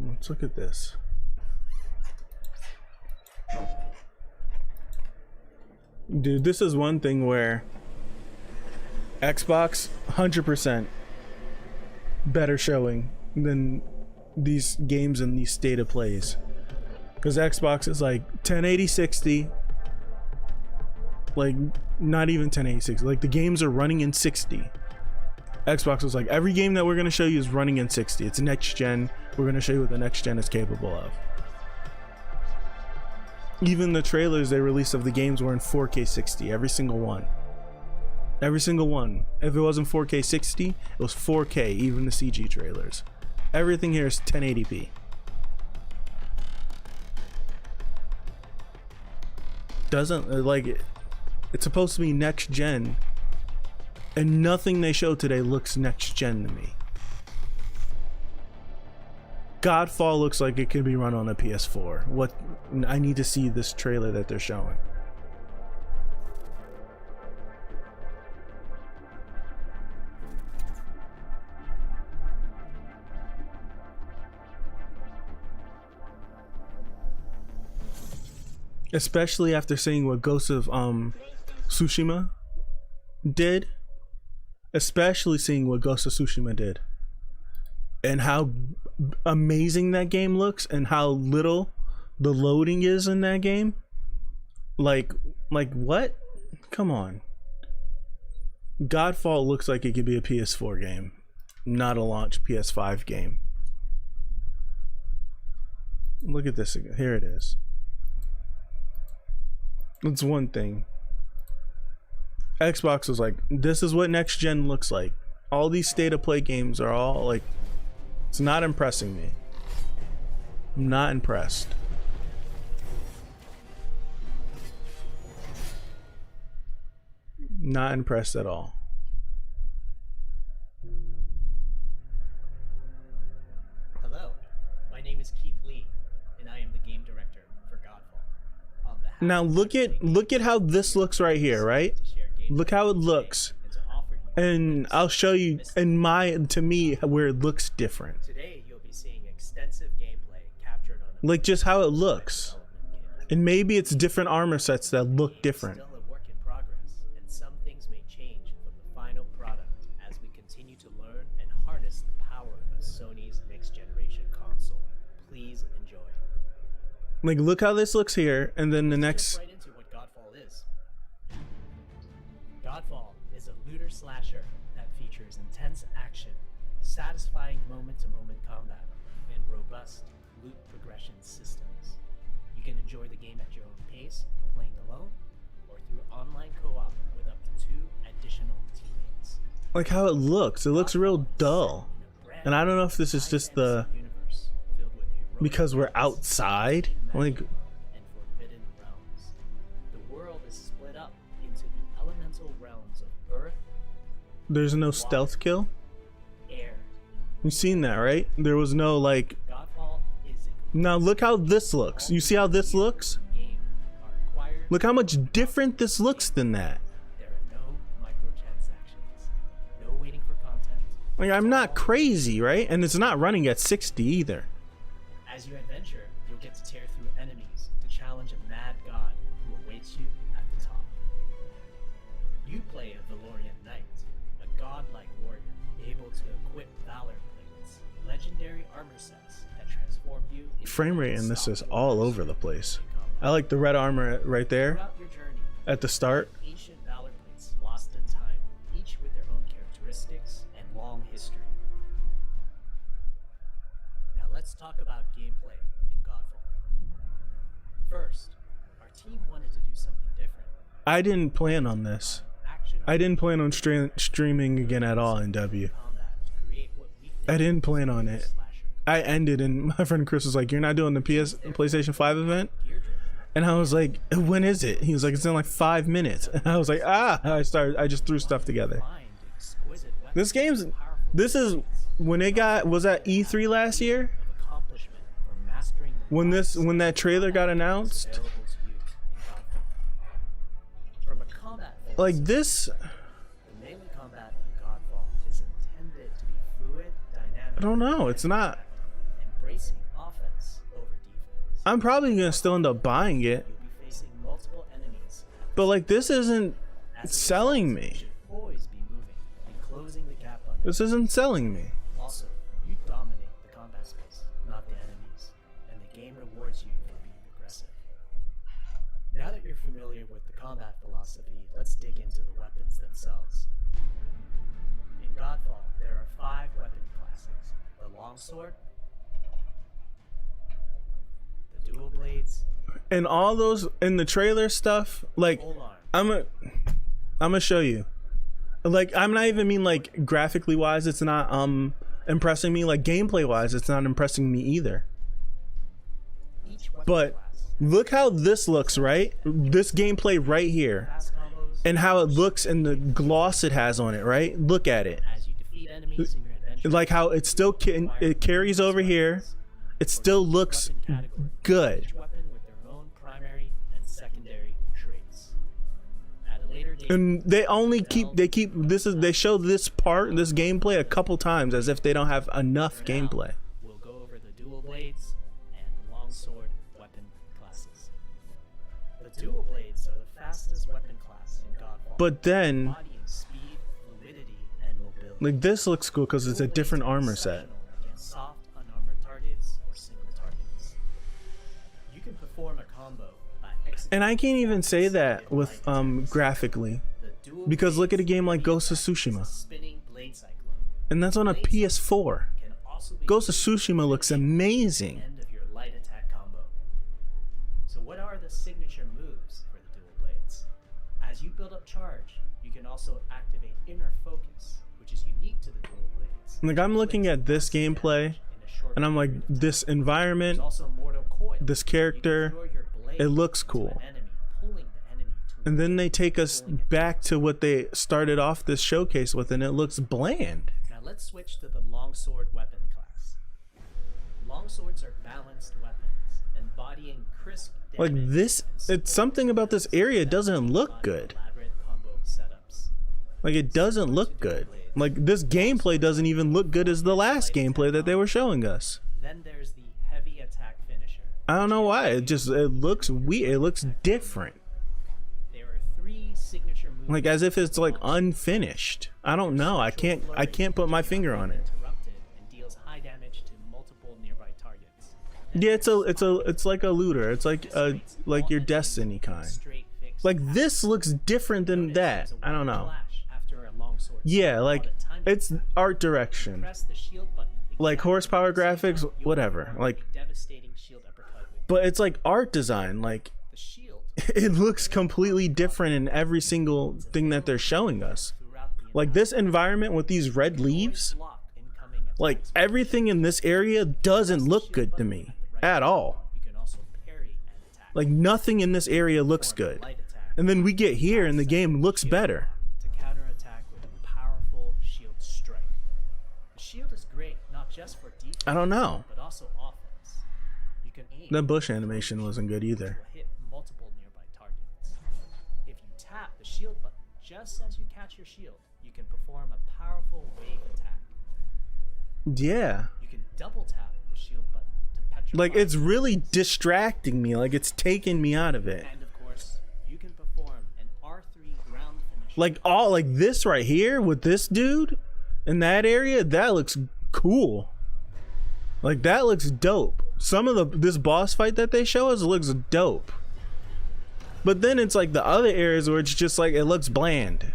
Let's look at this. Dude, this is one thing where Xbox 100% better showing than these games and these state of plays, because Xbox is like 1080 60, like not even 1080 60, like the games are running in 60. Xbox was like, every game that we're going to show you is running in 60. It's next gen. We're going to show you what the next gen is capable of. Even the trailers they released of the games were in 4K 60. Every single one. Every single one. If it wasn't 4K 60, it was 4K, even the CG trailers. Everything here is 1080p. Doesn't, like, it's supposed to be next gen. And nothing they showed today looks next gen to me. Godfall looks like it could be run on a PS4. What I need to see this trailer that they're showing. Especially after seeing what Ghost of Tsushima did. Especially seeing what Ghost of Tsushima did. And how amazing that game looks and how little the loading is in that game. Like what? Come on. Godfall looks like it could be a PS4 game, not a launch PS5 game. Look at this again. Here it is. That's one thing. Xbox was like, this is what next gen looks like. All these state of play games are all like, it's not impressing me. I'm not impressed. Not impressed at all. Hello, my name is Keith Lee, and I am the game director for Godfall. On behalf Now look at how this looks right here, right? Look how it looks. And I'll show you to me where it looks different. Today you'll be seeing extensive gameplay captured on Like just how it looks. And maybe it's different armor sets that look different. still a work in progress, and some things may change from the final product as we continue to learn and harness the power of Sony's next generation console. Please enjoy. Like look how this looks here, and then the next. Right into what Godfall is. Godfall is a looter slasher that features intense action, satisfying moment-to-moment combat, and robust loot progression systems. You can enjoy the game at your own pace, playing alone, or through online co-op with up to 2 additional teammates. Like how it looks. It looks real dull. And I don't know if this is just the because we're outside. Like And forbidden realms. The world is split up into the elemental realms of earth, there's no stealth kill. air. You've seen that, right? There was no like. Godfall is a Now look how this looks. You see how this looks? game are required. Look how much different this looks than that. There are no microtransactions, no waiting for content. Like I'm not crazy, right? And it's not running at 60 either. As you adventure, you'll get to tear through enemies to challenge a mad god who awaits you at the top. You play a Valorian knight, a godlike warrior able to equip valor plates, legendary armor sets that transform you into Frame rate in this is all over the place. I like the red armor right there throughout your journey. at the start. Ancient valor plates lost in time, each with their own characteristics and long history. Now let's talk about gameplay in Godfall. First, our team wanted to do something different. I didn't plan on this. I didn't plan on streaming again at all in W. I didn't plan on it. I ended and my friend Chris was like, "You're not doing the PlayStation 5 event?" And I was like, "When is it?" He was like, "It's in like 5 minutes." And I was like, I just threw stuff together. This is when it was at E3 last year. When that trailer got announced. Like this, The melee combat in Godfall is intended to be fluid, dynamic. I don't know. It's not. Embracing offense over defense. I'm probably gonna still end up buying it, You'll be facing multiple enemies. but like this isn't As a selling result, you me. should always be moving and closing the gap on This isn't selling me. Also, you dominate the combat space, not the enemies, and the game rewards you for being aggressive. Now that you're familiar with the combat philosophy, let's dig into the weapons themselves. In Godfall, there are 5 weapon classes: the longsword, the dual blades, And all those in the trailer stuff, like I'm gonna show you. Like I'm not even mean like graphically wise, it's not impressing me. Like gameplay wise, it's not impressing me either. But look how this looks, right? This gameplay right here. fast combos, and how it looks and the gloss it has on it, right? Look at it. As you defeat enemies in your adventure, Like how it still it carries over here. It still looks good. each weapon with their own primary and secondary traits. At a later date, And they show this gameplay a couple times as if they don't have enough gameplay. we'll go over the dual blades and the longsword weapon classes. The dual blades are the fastest weapon class in Godfall. But then, Embodying speed, fluidity, and mobility. like, this looks cool because it's a different armor set. Against soft, unarmored targets or single targets. You can perform a combo by And I can't even say that with graphically, because look at a game like Ghost of Tsushima, spinning blade cyclone. and that's on a PS4. Ghost of Tsushima looks amazing. End of your light attack combo. So what are the signature moves for the dual blades? As you build up charge, you can also activate inner focus, which is unique to the dual blades. Like, I'm looking at this gameplay, and I'm like, this environment, this character, it looks cool. And then they take us back to what they started off this showcase with, and it looks bland. Now let's switch to the longsword weapon class. Longswords are balanced weapons, embodying crisp Like damage this, and it's something about this area doesn't look good. elaborate combo setups. Like, it doesn't look good. Like, this gameplay doesn't even look good as the last gameplay that they were showing us. Then there's the heavy attack finisher. I don't know why. It looks weird. It looks different. There are 3 signature moves. Like, as if it's like unfinished. I don't know. I can't put my finger on it. Interrupted and deals high damage to multiple nearby targets. Yeah, it's like a looter. It's like your Destiny kind. Like, this looks different than that. I don't know. After a longsword. Yeah, like, it's art direction. Press the shield button. Like, horsepower graphics, whatever. Like, Devastating shield uppercut. but it's like art design. Like, it looks completely different in every single thing that they're showing us. Like, this environment with these red leaves, like, everything in this area doesn't look good to me at all. Like, nothing in this area looks good. And then we get here and the game looks better. To counterattack with a powerful shield strike. The shield is great not just for defense, I don't know. but also offense. You can aim The bush animation wasn't good either. to hit multiple nearby targets. If you tap the shield button just as you catch your shield, you can perform a powerful wave attack. Yeah. You can double tap the shield button to petrify. Like, it's really distracting me. Like, it's taking me out of it. And of course, you can perform an R3 ground finish. Like this right here with this dude in that area, that looks cool. Like, that looks dope. Some of this boss fight that they show us looks dope. But then it's like the other areas where it's just like, it looks bland.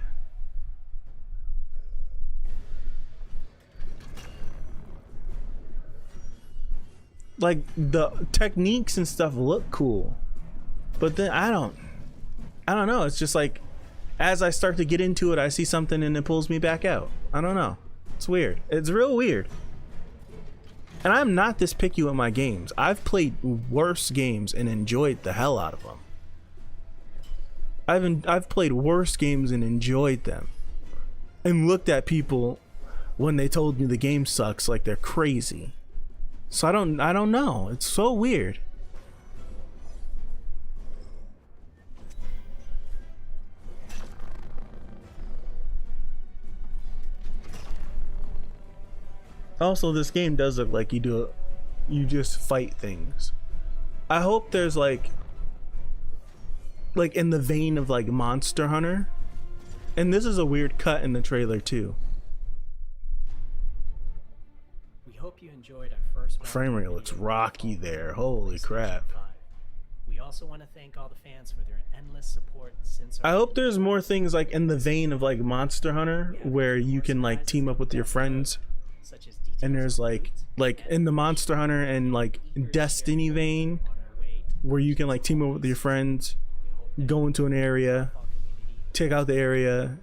Like, the techniques and stuff look cool, but then I don't know. It's just like, as I start to get into it, I see something and it pulls me back out. I don't know. It's weird. It's real weird. And I'm not this picky with my games. I've played worse games and enjoyed the hell out of them. I've played worse games and enjoyed them, and looked at people when they told me the game sucks like they're crazy. So I don't know. It's so weird. Also, this game does look like you just fight things. I hope there's like in the vein of like Monster Hunter. And this is a weird cut in the trailer too. We hope you enjoyed our first Frame rate looks rocky there. Holy crap. We also want to thank all the fans for their endless support since I hope there's more things like in the vein of like Monster Hunter where you can like team up with your friends. And there's like in the Monster Hunter and like Destiny vein where you can like team up with your friends, go into an area, take out the area,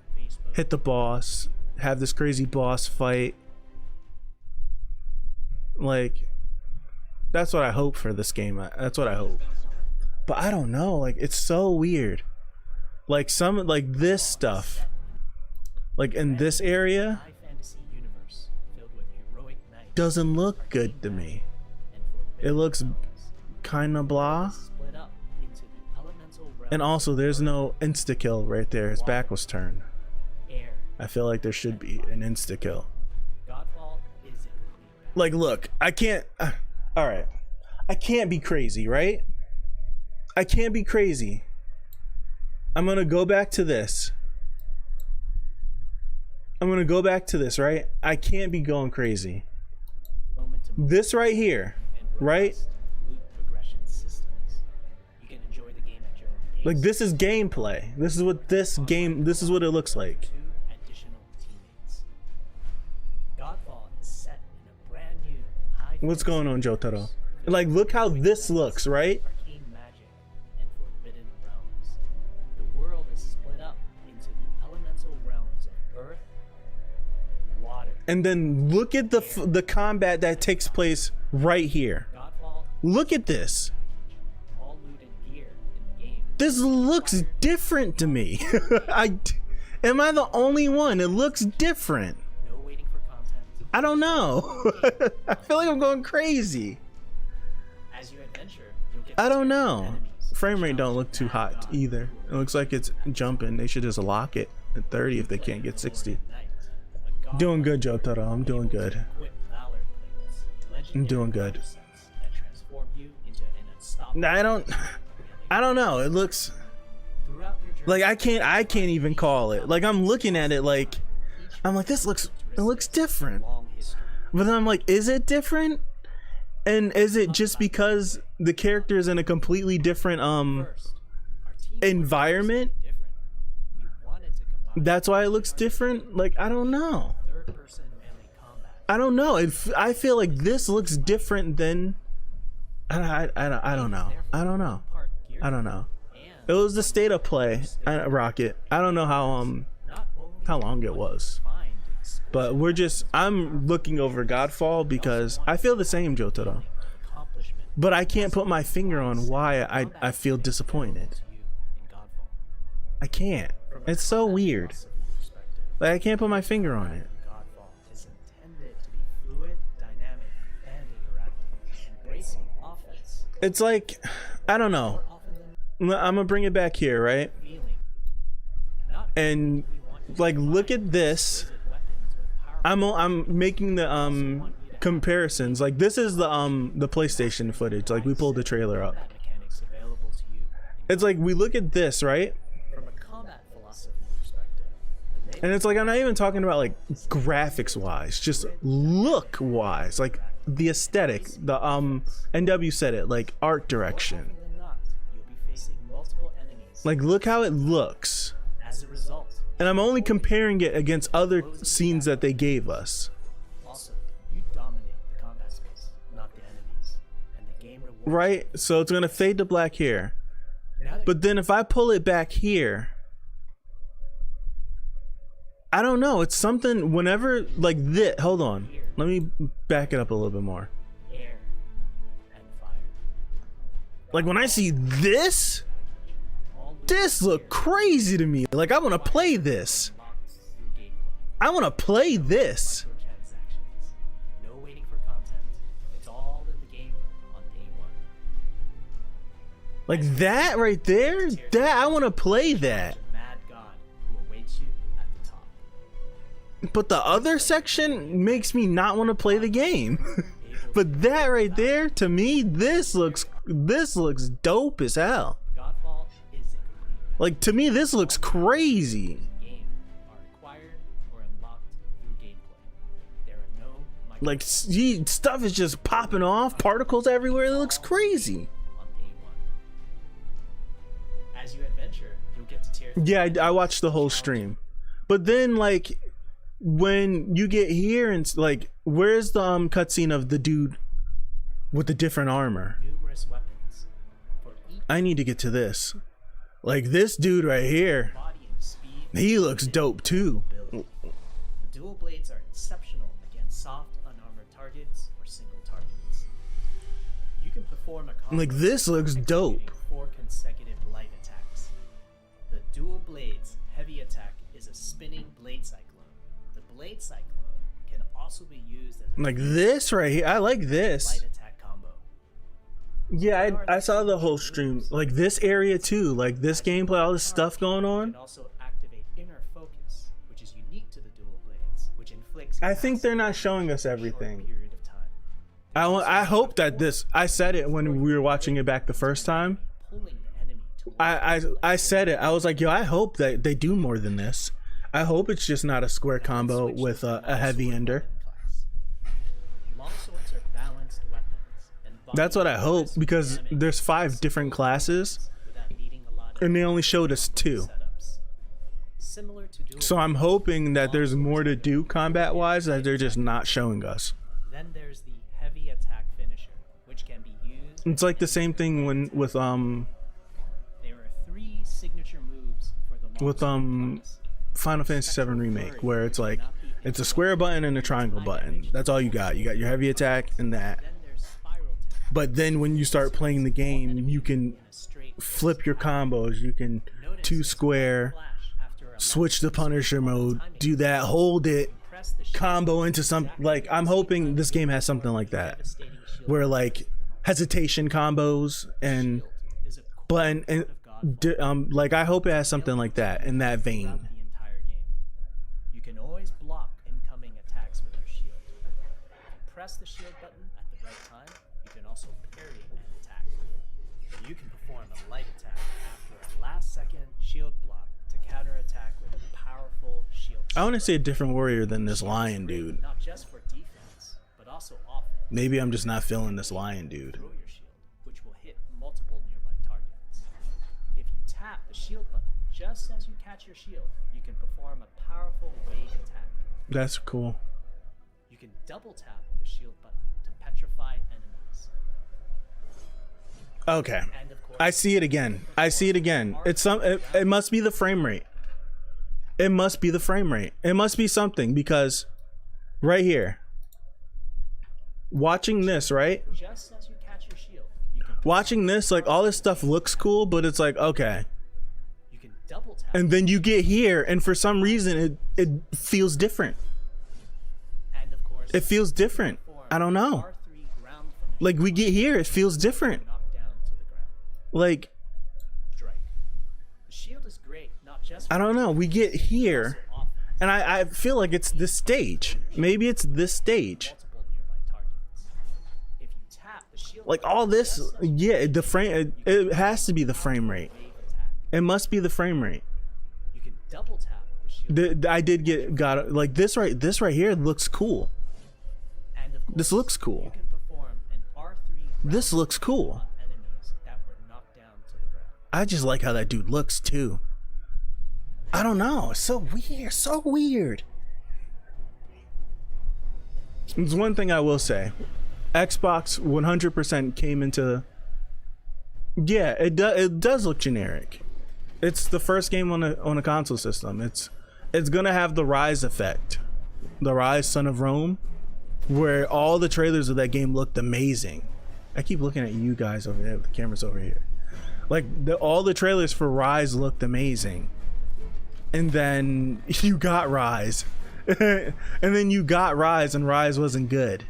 hit the boss, have this crazy boss fight. Like, that's what I hope for this game. That's what I hope. But I don't know, like, it's so weird. Like some like this stuff. Like in this area high fantasy universe filled with heroic knights. doesn't look good to me. It looks kind of blah. Split up into the elemental realm. And also there's no insta kill right there. His back was turned. Air. I feel like there should be an insta kill. Godfall is Like look, I can't all right. I can't be crazy, right? I can't be crazy. I'm going to go back to this. Right? I can't be going crazy. This right here, right? Like this is gameplay. This is what it looks like. Godfall is set in a brand new high What's going on, Jotaro? Like look how this looks, right? arcane magic and forbidden realms. The world is split up into the elemental realms of earth, water. And then look at the combat that takes place right here. Look at this. All loot and gear in the game. This looks different to me. Am I the only one? It looks different. No waiting for content. I don't know. I feel like I'm going crazy. As you adventure, you'll get I don't know. Frame rate don't look too hot either. It looks like it's jumping. They should just lock it at 30 if they can't get 60. Doing good, Jotaro. I'm doing good. I'm doing good. that transform you into an unstoppable. I don't know. It looks like I can't even call it. Like I'm looking at it like I'm like it looks different. But then I'm like, is it different? And is it just because the character is in a completely different environment? That's why it looks different? Like I don't know. I don't know. I feel like this looks different than I don't know. I don't know. It was the state of play, Rocket. I don't know how long it was. But I'm looking over Godfall because I feel the same, Jotaro. But I can't put my finger on why I feel disappointed. I can't. It's so weird. Like I can't put my finger on it. Godfall is intended to be fluid, dynamic, and interactive, embracing offense. It's like, I don't know. I'm gonna bring it back here, right? And like, look at this. I'm making the comparisons. Like this is the PlayStation footage. Like we pulled the trailer up. It's like we look at this, right? And it's like I'm not even talking about like graphics wise, just look wise, like the aesthetic. The NW said it, like art direction. Like look how it looks. As a result, And I'm only comparing it against other scenes that they gave us. also, you dominate the combat space, not the enemies, and the game rewards. Right? So it's gonna fade to black here. But then if I pull it back here, I don't know, it's something whenever like this. Hold on, let me back it up a little bit more. Air and fire. Like when I see this look crazy to me. Like I want to play this. I want to play this. No waiting for content. It's all in the game on day one. Like that right there, that I want to play that. Mad God who awaits you at the top. But the other section makes me not want to play the game. But that right there, to me, this looks dope as hell. Godfall is Like to me, this looks crazy. game are acquired or unlocked through gameplay. There are no Like stuff is just popping off, particles everywhere. It looks crazy. on day one. As you adventure, you'll get to tier. Yeah, I watched the whole stream. But then like when you get here and like where's the cutscene of the dude with the different armor? Numerous weapons. For each I need to get to this. Like this dude right here, body and speed, he looks dope too. the dual blades are exceptional against soft, unarmored targets or single targets. You can perform a combo Like this looks dope. executing 4 consecutive light attacks. The dual heavy attack is a spinning blade cyclone. The blade cyclone can also be used as Like this right here. I like this. light attack combo. Yeah, I saw the whole stream. Like this area too. Like this gameplay, all this stuff going You on. can also activate inner focus, which is unique to the dual blades, which inflicts I think they're not showing us everything. period of time. I hope that this. I said it when we were watching it back the first time. Pulling the enemy towards I said it. I was like, yo, I hope that they do more than this. I hope it's just not a square combo with a heavy ender. Longswords are balanced weapons, and That's what I hope, because there's 5 different classes without needing a lot of and they only showed us 2. setups. Similar to dual So I'm hoping that there's more to do combat wise that they're just not showing us. Then there's the heavy attack finisher, which can be used. It's like the same thing when with There are 3 signature moves for the monster class. Final Fantasy VII Remake, where it's like it's a square button and a triangle button. That's all you got. You got your heavy attack and that. Then there's spiral attack. But then when you start playing the game, you can flip your combos. You can 2 square, switch to Punisher mode, do that, hold it, combo into some. Like I'm hoping this game has something like that, where like hesitation combos and button and like I hope it has something like that in that vein. The entire game. You can always block incoming attacks with your shield. If you press the shield button at the right time, you can also parry an attack. You can perform a light attack after a last-second shield block to counterattack with a powerful shield. I want to see a different warrior than this lion dude. Not just for defense, but also offense. Maybe I'm just not feeling this lion dude. Throw your shield, which will hit multiple nearby targets. If you tap the shield button just as you catch your shield, you can perform a powerful wave attack. That's cool. You can double tap the shield button to petrify enemies. Okay. And of course, I see it again. I see it again. It's it must be the frame rate. It must be the frame rate. It must be something, because right here. Watching this, right? just as you catch your shield, you can Watching this, like all this stuff looks cool, but it's like, okay. you can double tap. And then you get here and for some reason it feels different. And of course, It feels different. I don't know. R3 ground finish Like we get here, it feels different. knocked down to the ground. Like Strike. The shield is great, not just I don't know. We get here for offense, and I feel like it's this stage. Maybe it's this stage. multiple nearby targets. If you tap the shield Like button all this, just as you yeah, the frame, it has to be the frame rate. wave attack, It must be the frame rate. you can double tap the shield I did got like this right here looks cool. and of course, This looks cool. you can perform an R3 This looks cool. on enemies that were knocked down to the ground. I just like how that dude looks too. I don't know. It's so weird. So weird. There's one thing I will say. Xbox 100% came into. Yeah, it does look generic. It's the first game on a console system. It's gonna have the Rise effect, the Rise Son of Rome, where all the trailers of that game looked amazing. I keep looking at you guys over there. The camera's over here. Like all the trailers for Rise looked amazing, and then you got Rise, and then you got Rise, and Rise wasn't good.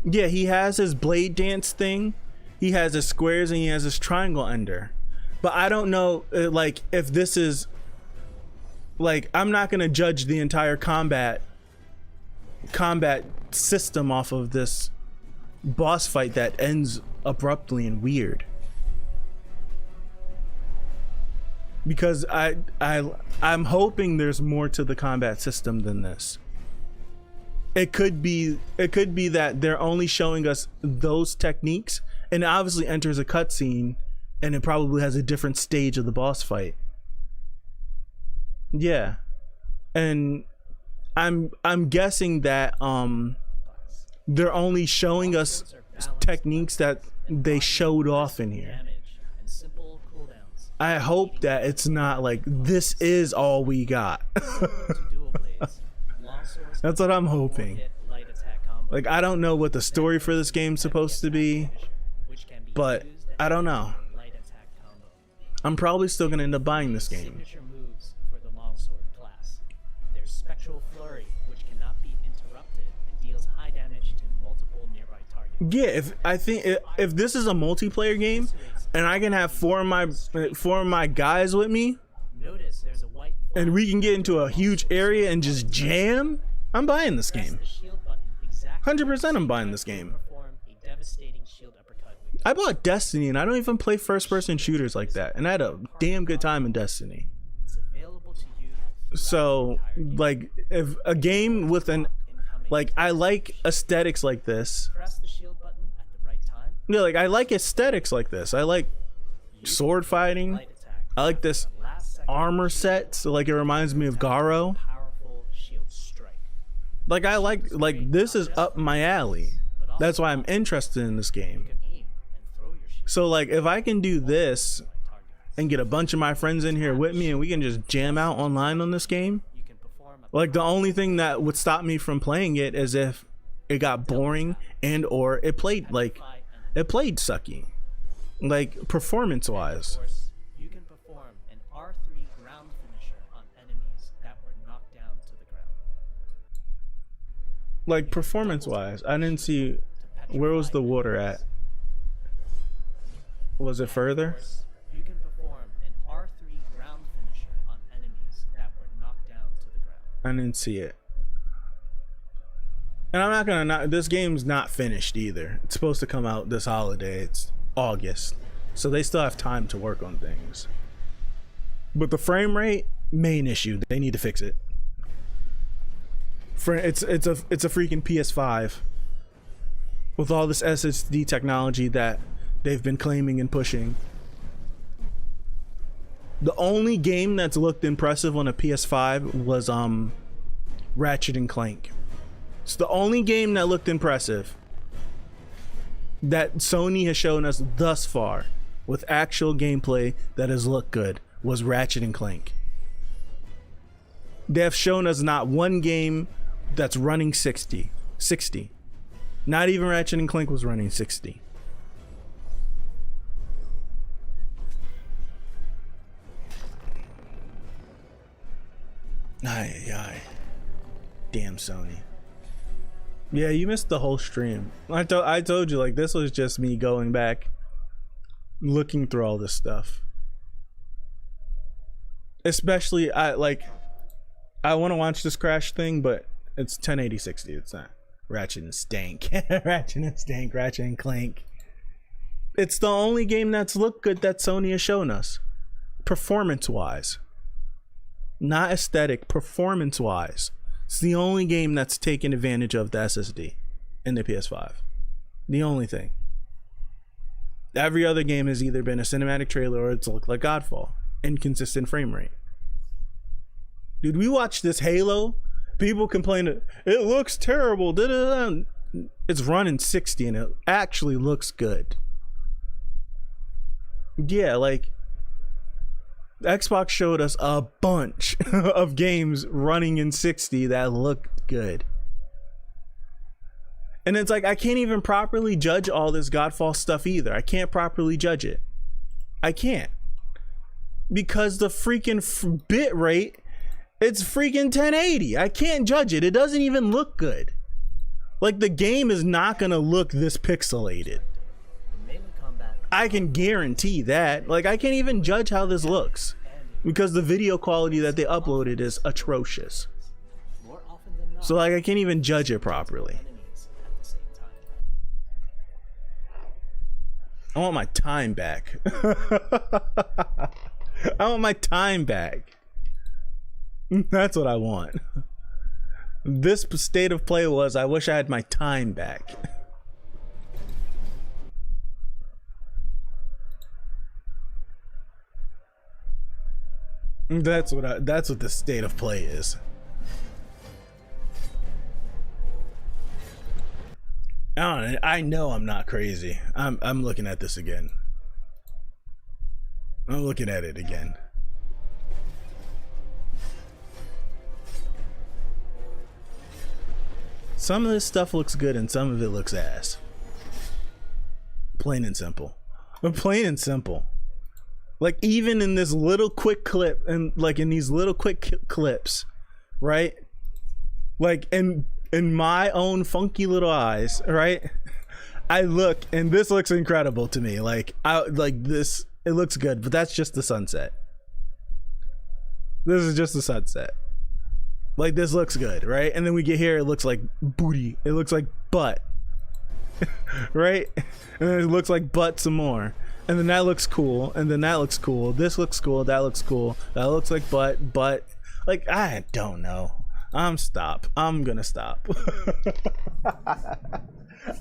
Yeah, he has his blade dance thing, he has his squares, and he has his triangle ender. But I don't know, like, if this is, like, I'm not gonna judge the entire combat system off of this boss fight that ends abruptly and weird. Because I'm hoping there's more to the combat system than this. It could be that they're only showing us those techniques, and it obviously enters a cutscene, and it probably has a different stage of the boss fight. Yeah, and I'm guessing that they're only showing us techniques that they showed off in here. And simple cooldowns. I hope that it's not like this is all we got. That's what I'm hoping. Like, I don't know what the story for this game's supposed to be, but I don't know. I'm probably still gonna end up buying this game. Signature moves for the longsword class. There's Spectral Flurry, which cannot be interrupted and deals high damage to multiple nearby targets. Yeah, if this is a multiplayer game and I can have four of my guys with me, Notice there's a white and we can get into a huge area and just jam, I'm buying this game. 100% I'm buying this game. A devastating shield uppercut with I bought Destiny and I don't even play first person shooters like that, and I had a damn good time in Destiny. available to you. So like, if a game with an, like, I like aesthetics like this. Press the shield button at the right time. Yeah, like I like aesthetics like this. I like sword fighting. I like this armor set, so like it reminds me of Garo. Powerful shield strike. Like I like this is up my alley. That's why I'm interested in this game. So like if I can do this and get a bunch of my friends in here with me and we can just jam out online on this game, like the only thing that would stop me from playing it is if it got boring and or it played sucky, like performance wise. You can perform an R3 ground finisher on enemies that were knocked down to the ground. Like performance wise, I didn't see, where was the water at? Was it further? You can perform an R3 ground finisher on enemies that were knocked down to the ground. I didn't see it. And I'm not gonna this game's not finished either. It's supposed to come out this holiday. It's August. So they still have time to work on things. But the frame rate, main issue. They need to fix it. It's a freaking PS5 with all this SSD technology that they've been claiming and pushing. The only game that's looked impressive on a PS5 was Ratchet and Clank. It's the only game that looked impressive that Sony has shown us thus far with actual gameplay that has looked good was Ratchet and Clank. They have shown us not one game that's running 60. Not even Ratchet and Clank was running 60. Aye. Damn Sony. Yeah, you missed the whole stream. I told you, like, this was just me going back, looking through all this stuff. Especially, I want to watch this Crash thing, but it's 1080 60. It's not Ratchet and Stank. Ratchet and Clank. It's the only game that's looked good that Sony has shown us, performance-wise. Not aesthetic, performance-wise. It's the only game that's taken advantage of the SSD in the PS5. The only thing. Every other game has either been a cinematic trailer or it's looked like Godfall. Inconsistent frame rate. Dude, we watched this Halo. People complain that it looks terrible. It's running 60 and it actually looks good. Yeah, like Xbox showed us a bunch of games running in 60 that looked good. And it's like, I can't even properly judge all this Godfall stuff either. I can't properly judge it. I can't. Because the freaking bit rate, it's freaking 1080. I can't judge it. It doesn't even look good. Like, the game is not gonna look this pixelated. I can guarantee that. Like, I can't even judge how this looks because the video quality that they uploaded is atrocious. So like, I can't even judge it properly. I want my time back. I want my time back. That's what I want. This state of play was, I wish I had my time back. That's what the state of play is. I know I'm not crazy. I'm looking at this again. I'm looking at it again. Some of this stuff looks good and some of it looks ass. Plain and simple. Plain and simple. Like even in this little quick clip, and like in these little quick clips, right? Like in my own funky little eyes, right? I look and this looks incredible to me. Like this, it looks good, but that's just the sunset. This is just the sunset. Like this looks good, right? And then we get here, it looks like booty. It looks like butt, right? And then it looks like butt some more. And then that looks cool. And then that looks cool. This looks cool. That looks cool. That looks like butt. Like, I don't know. I'm gonna stop.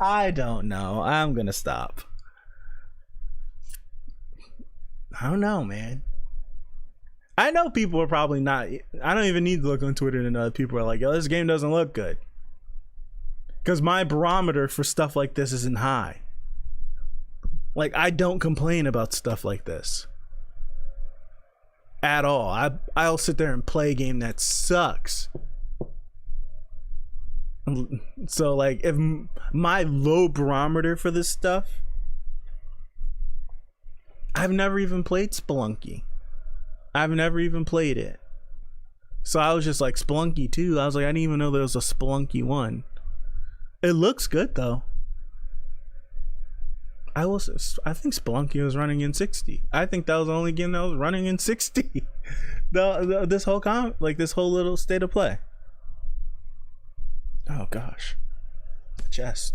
I don't know. I'm gonna stop. I don't know, man. I know people are probably not. I don't even need to look on Twitter to know that people are like, yo, this game doesn't look good. Because my barometer for stuff like this isn't high. Like, I don't complain about stuff like this at all. I'll sit there and play a game that sucks. So, like, if my low barometer for this stuff, I've never even played Spelunky. I've never even played it. So I was just like, Spelunky 2. I was like, I didn't even know there was a Spelunky 1. It looks good though. I think Spelunky was running in 60. I think that was the only game that was running in 60. This whole little state of play. Oh gosh. Chest.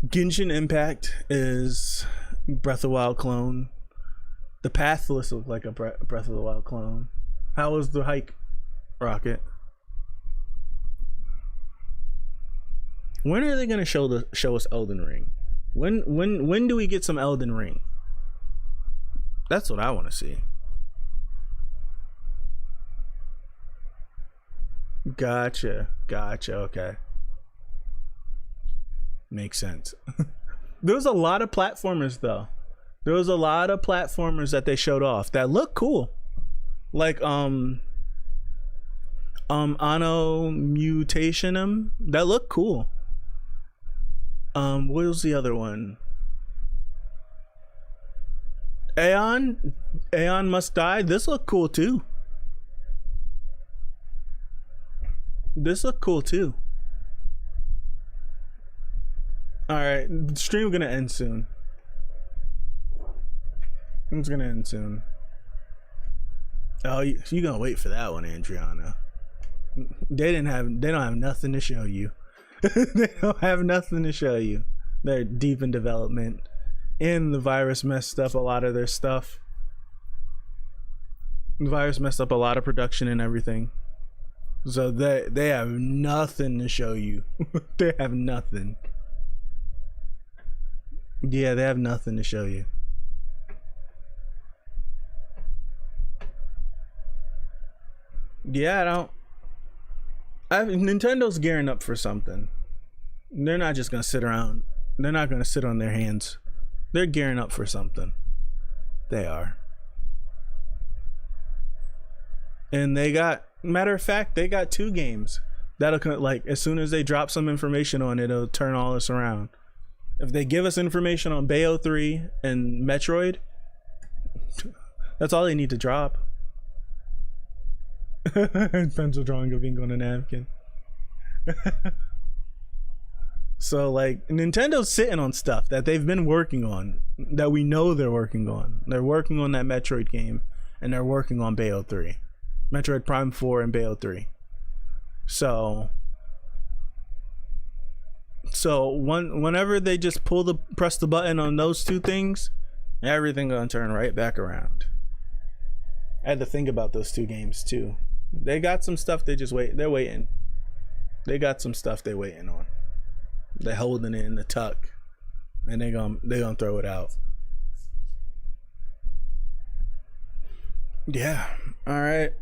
Genshin Impact is Breath of the Wild clone. The Pathless looked like a Breath of the Wild clone. How was the hike, Rocket? When are they gonna show us Elden Ring? When do we get some Elden Ring? That's what I want to see. Gotcha. Okay, makes sense. There was a lot of platformers though. There was a lot of platformers that they showed off that look cool, like Anno Mutationum. That looked cool. What was the other one? Aeon Must Die. This looked cool too. All right, the stream gonna end soon. It's gonna end soon. Oh, you gonna wait for that one, Andriana? They don't have nothing to show you. They don't have nothing to show you. They're deep in development, and the virus messed up a lot of their stuff. The virus messed up a lot of production and everything, so they have nothing to show you. They have nothing. Yeah, they have nothing to show you. Yeah, Nintendo's gearing up for something. They're not just gonna sit around. They're not gonna sit on their hands. They're gearing up for something. They are. And matter of fact, they got 2 games that'll, like, as soon as they drop some information on it, it'll turn all this around. If they give us information on Bayo 3 and Metroid, that's all they need to drop. Pencil drawing of ink on a napkin. So, like, Nintendo's sitting on stuff that they've been working on, that we know they're working on. They're working on that Metroid game, and they're working on Bayo 3. Metroid Prime 4 and Bayo 3. So whenever they just press the button on those 2 things, everything gonna turn right back around. I had to think about those 2 games too. They got some stuff they're waiting. They got some stuff they're waiting on. They're holding it in the tuck, and they're gonna throw it out. Yeah. All right.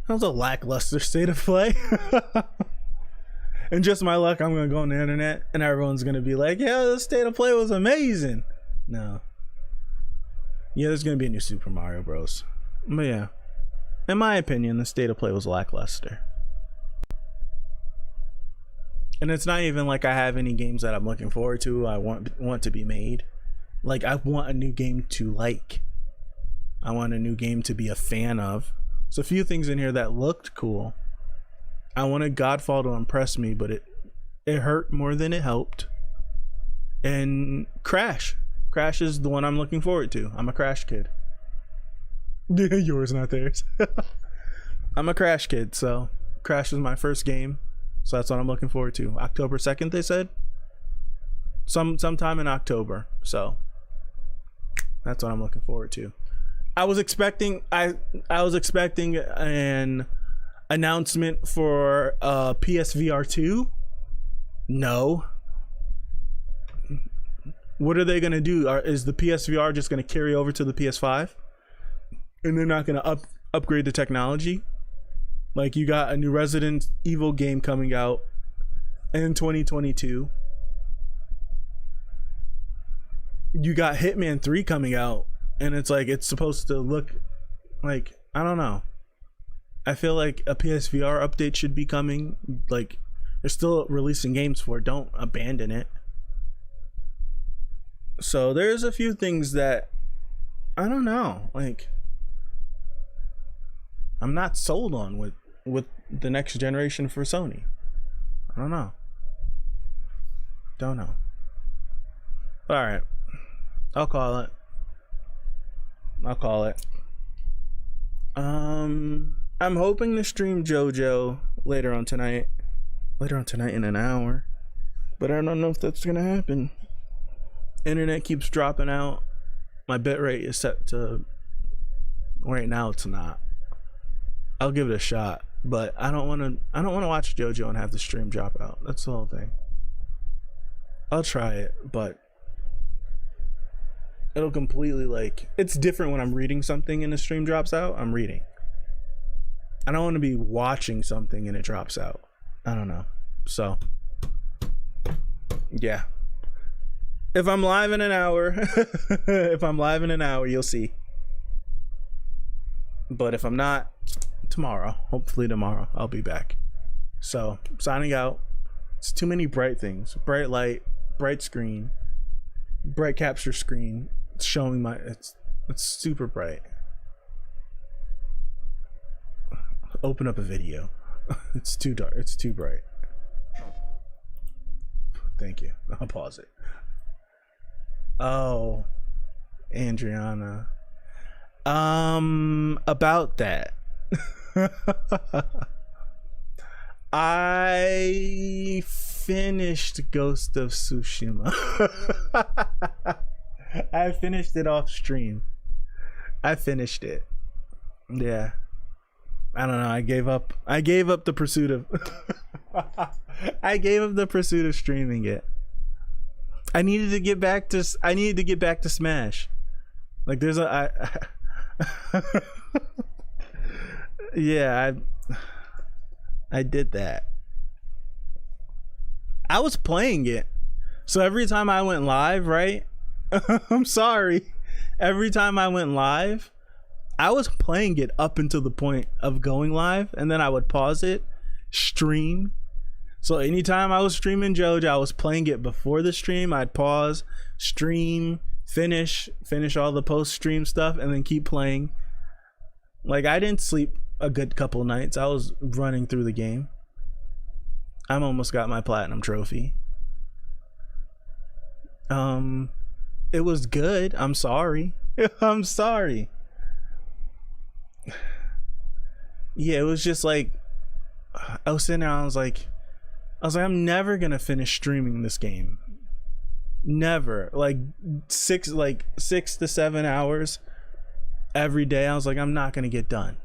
That was a lackluster state of play. And just my luck, I'm gonna go on the internet and everyone's gonna be like, yeah, the state of play was amazing. No. Yeah, there's gonna be a new Super Mario Bros. But yeah, in my opinion, the state of play was lackluster. And it's not even like I have any games that I'm looking forward to, I want to be made. Like, I want a new game to like. I want a new game to be a fan of. So a few things in here that looked cool. I wanted Godfall to impress me, but it hurt more than it helped. And Crash is the one I'm looking forward to. I'm a Crash kid. Yours, not theirs. I'm a Crash kid, so Crash is my first game, so that's what I'm looking forward to. October 2nd, they said. Sometime in October, so that's what I'm looking forward to. I was expecting an announcement for PSVR 2. No. What are they gonna do? Is the PSVR just gonna carry over to the PS5, and they're not gonna upgrade the technology? Like, you got a new Resident Evil game coming out in 2022. You got Hitman 3 coming out, and it's like, it's supposed to look like, I don't know. I feel like a PSVR update should be coming. Like, they're still releasing games for it. Don't abandon it. So there's a few things that, I don't know, like, I'm not sold on with the next generation for Sony. I don't know. All right, I'll call it. I'm hoping to stream JoJo later on tonight in an hour, but I don't know if that's gonna happen. Internet keeps dropping out. My bitrate is set to, right now it's not. I'll give it a shot, but I don't want to watch JoJo and have the stream drop out. That's the whole thing. I'll try it, but it'll completely, like, it's different when I'm reading something and the stream drops out. I'm reading. I don't want to be watching something and it drops out. I don't know. So, yeah. If I'm live in an hour, you'll see. But if I'm not, tomorrow, hopefully tomorrow, I'll be back. So, signing out. It's too many bright things. Bright light, bright screen, bright capture screen. It's showing it's super bright. Open up a video. It's too dark. It's too bright. Thank you. I'll pause it. Oh, Andriana. About that. I finished Ghost of Tsushima. I finished it off stream. I finished it. Yeah. I don't know. I gave up the pursuit of I gave up the pursuit of streaming it. I needed to get back to Smash. Like, there's yeah, I did that. I was playing it. So every time I went live, right? I'm sorry. Every time I went live, I was playing it up until the point of going live, and then I would pause it, stream. So anytime I was streaming JoJo, I was playing it before the stream. I'd pause, stream, finish all the post-stream stuff, and then keep playing. Like, I didn't sleep a good couple nights. I was running through the game. I almost got my platinum trophy. It was good. I'm sorry. I'm sorry. Yeah, it was just like, I was sitting there, I was like, I'm never gonna finish streaming this game. Never. Like 6 to 7 hours every day. I was like, I'm not gonna get done.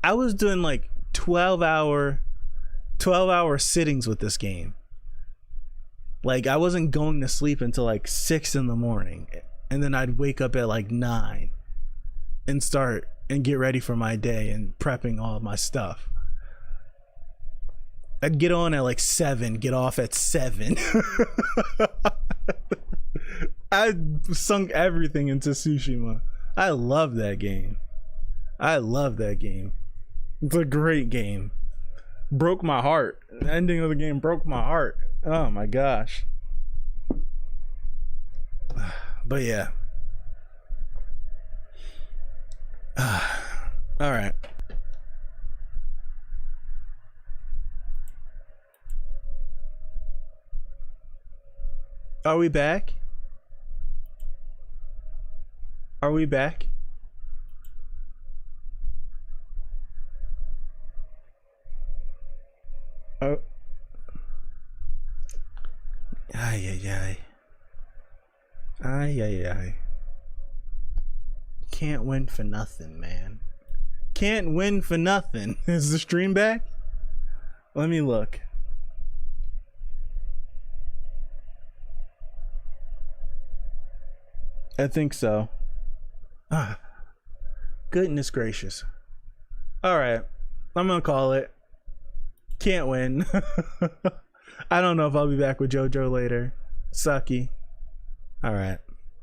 I was doing like 12-hour sittings with this game. Like, I wasn't going to sleep until like 6 in the morning, and then I'd wake up at like 9 and start and get ready for my day and prepping all of my stuff. I'd get on at like 7, get off at 7. I sunk everything into Tsushima. I love that game. It's a great game. Broke my heart. The ending of the game broke my heart. Oh my gosh. But yeah. All right. Are we back? Are we back? Oh. Ay, ay, ay. Ay, ay, ay. Can't win for nothing, man. Can't win for nothing. Is the stream back? Let me look. I think so. Ah, goodness gracious. All right, I'm gonna call it. Can't win. I don't know if I'll be back with JoJo later. Sucky. All right.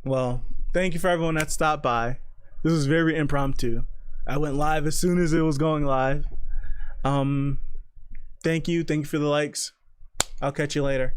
Well, thank you for everyone that stopped by. This was very impromptu. I went live as soon as it was going live. Thank you for the likes. I'll catch you later.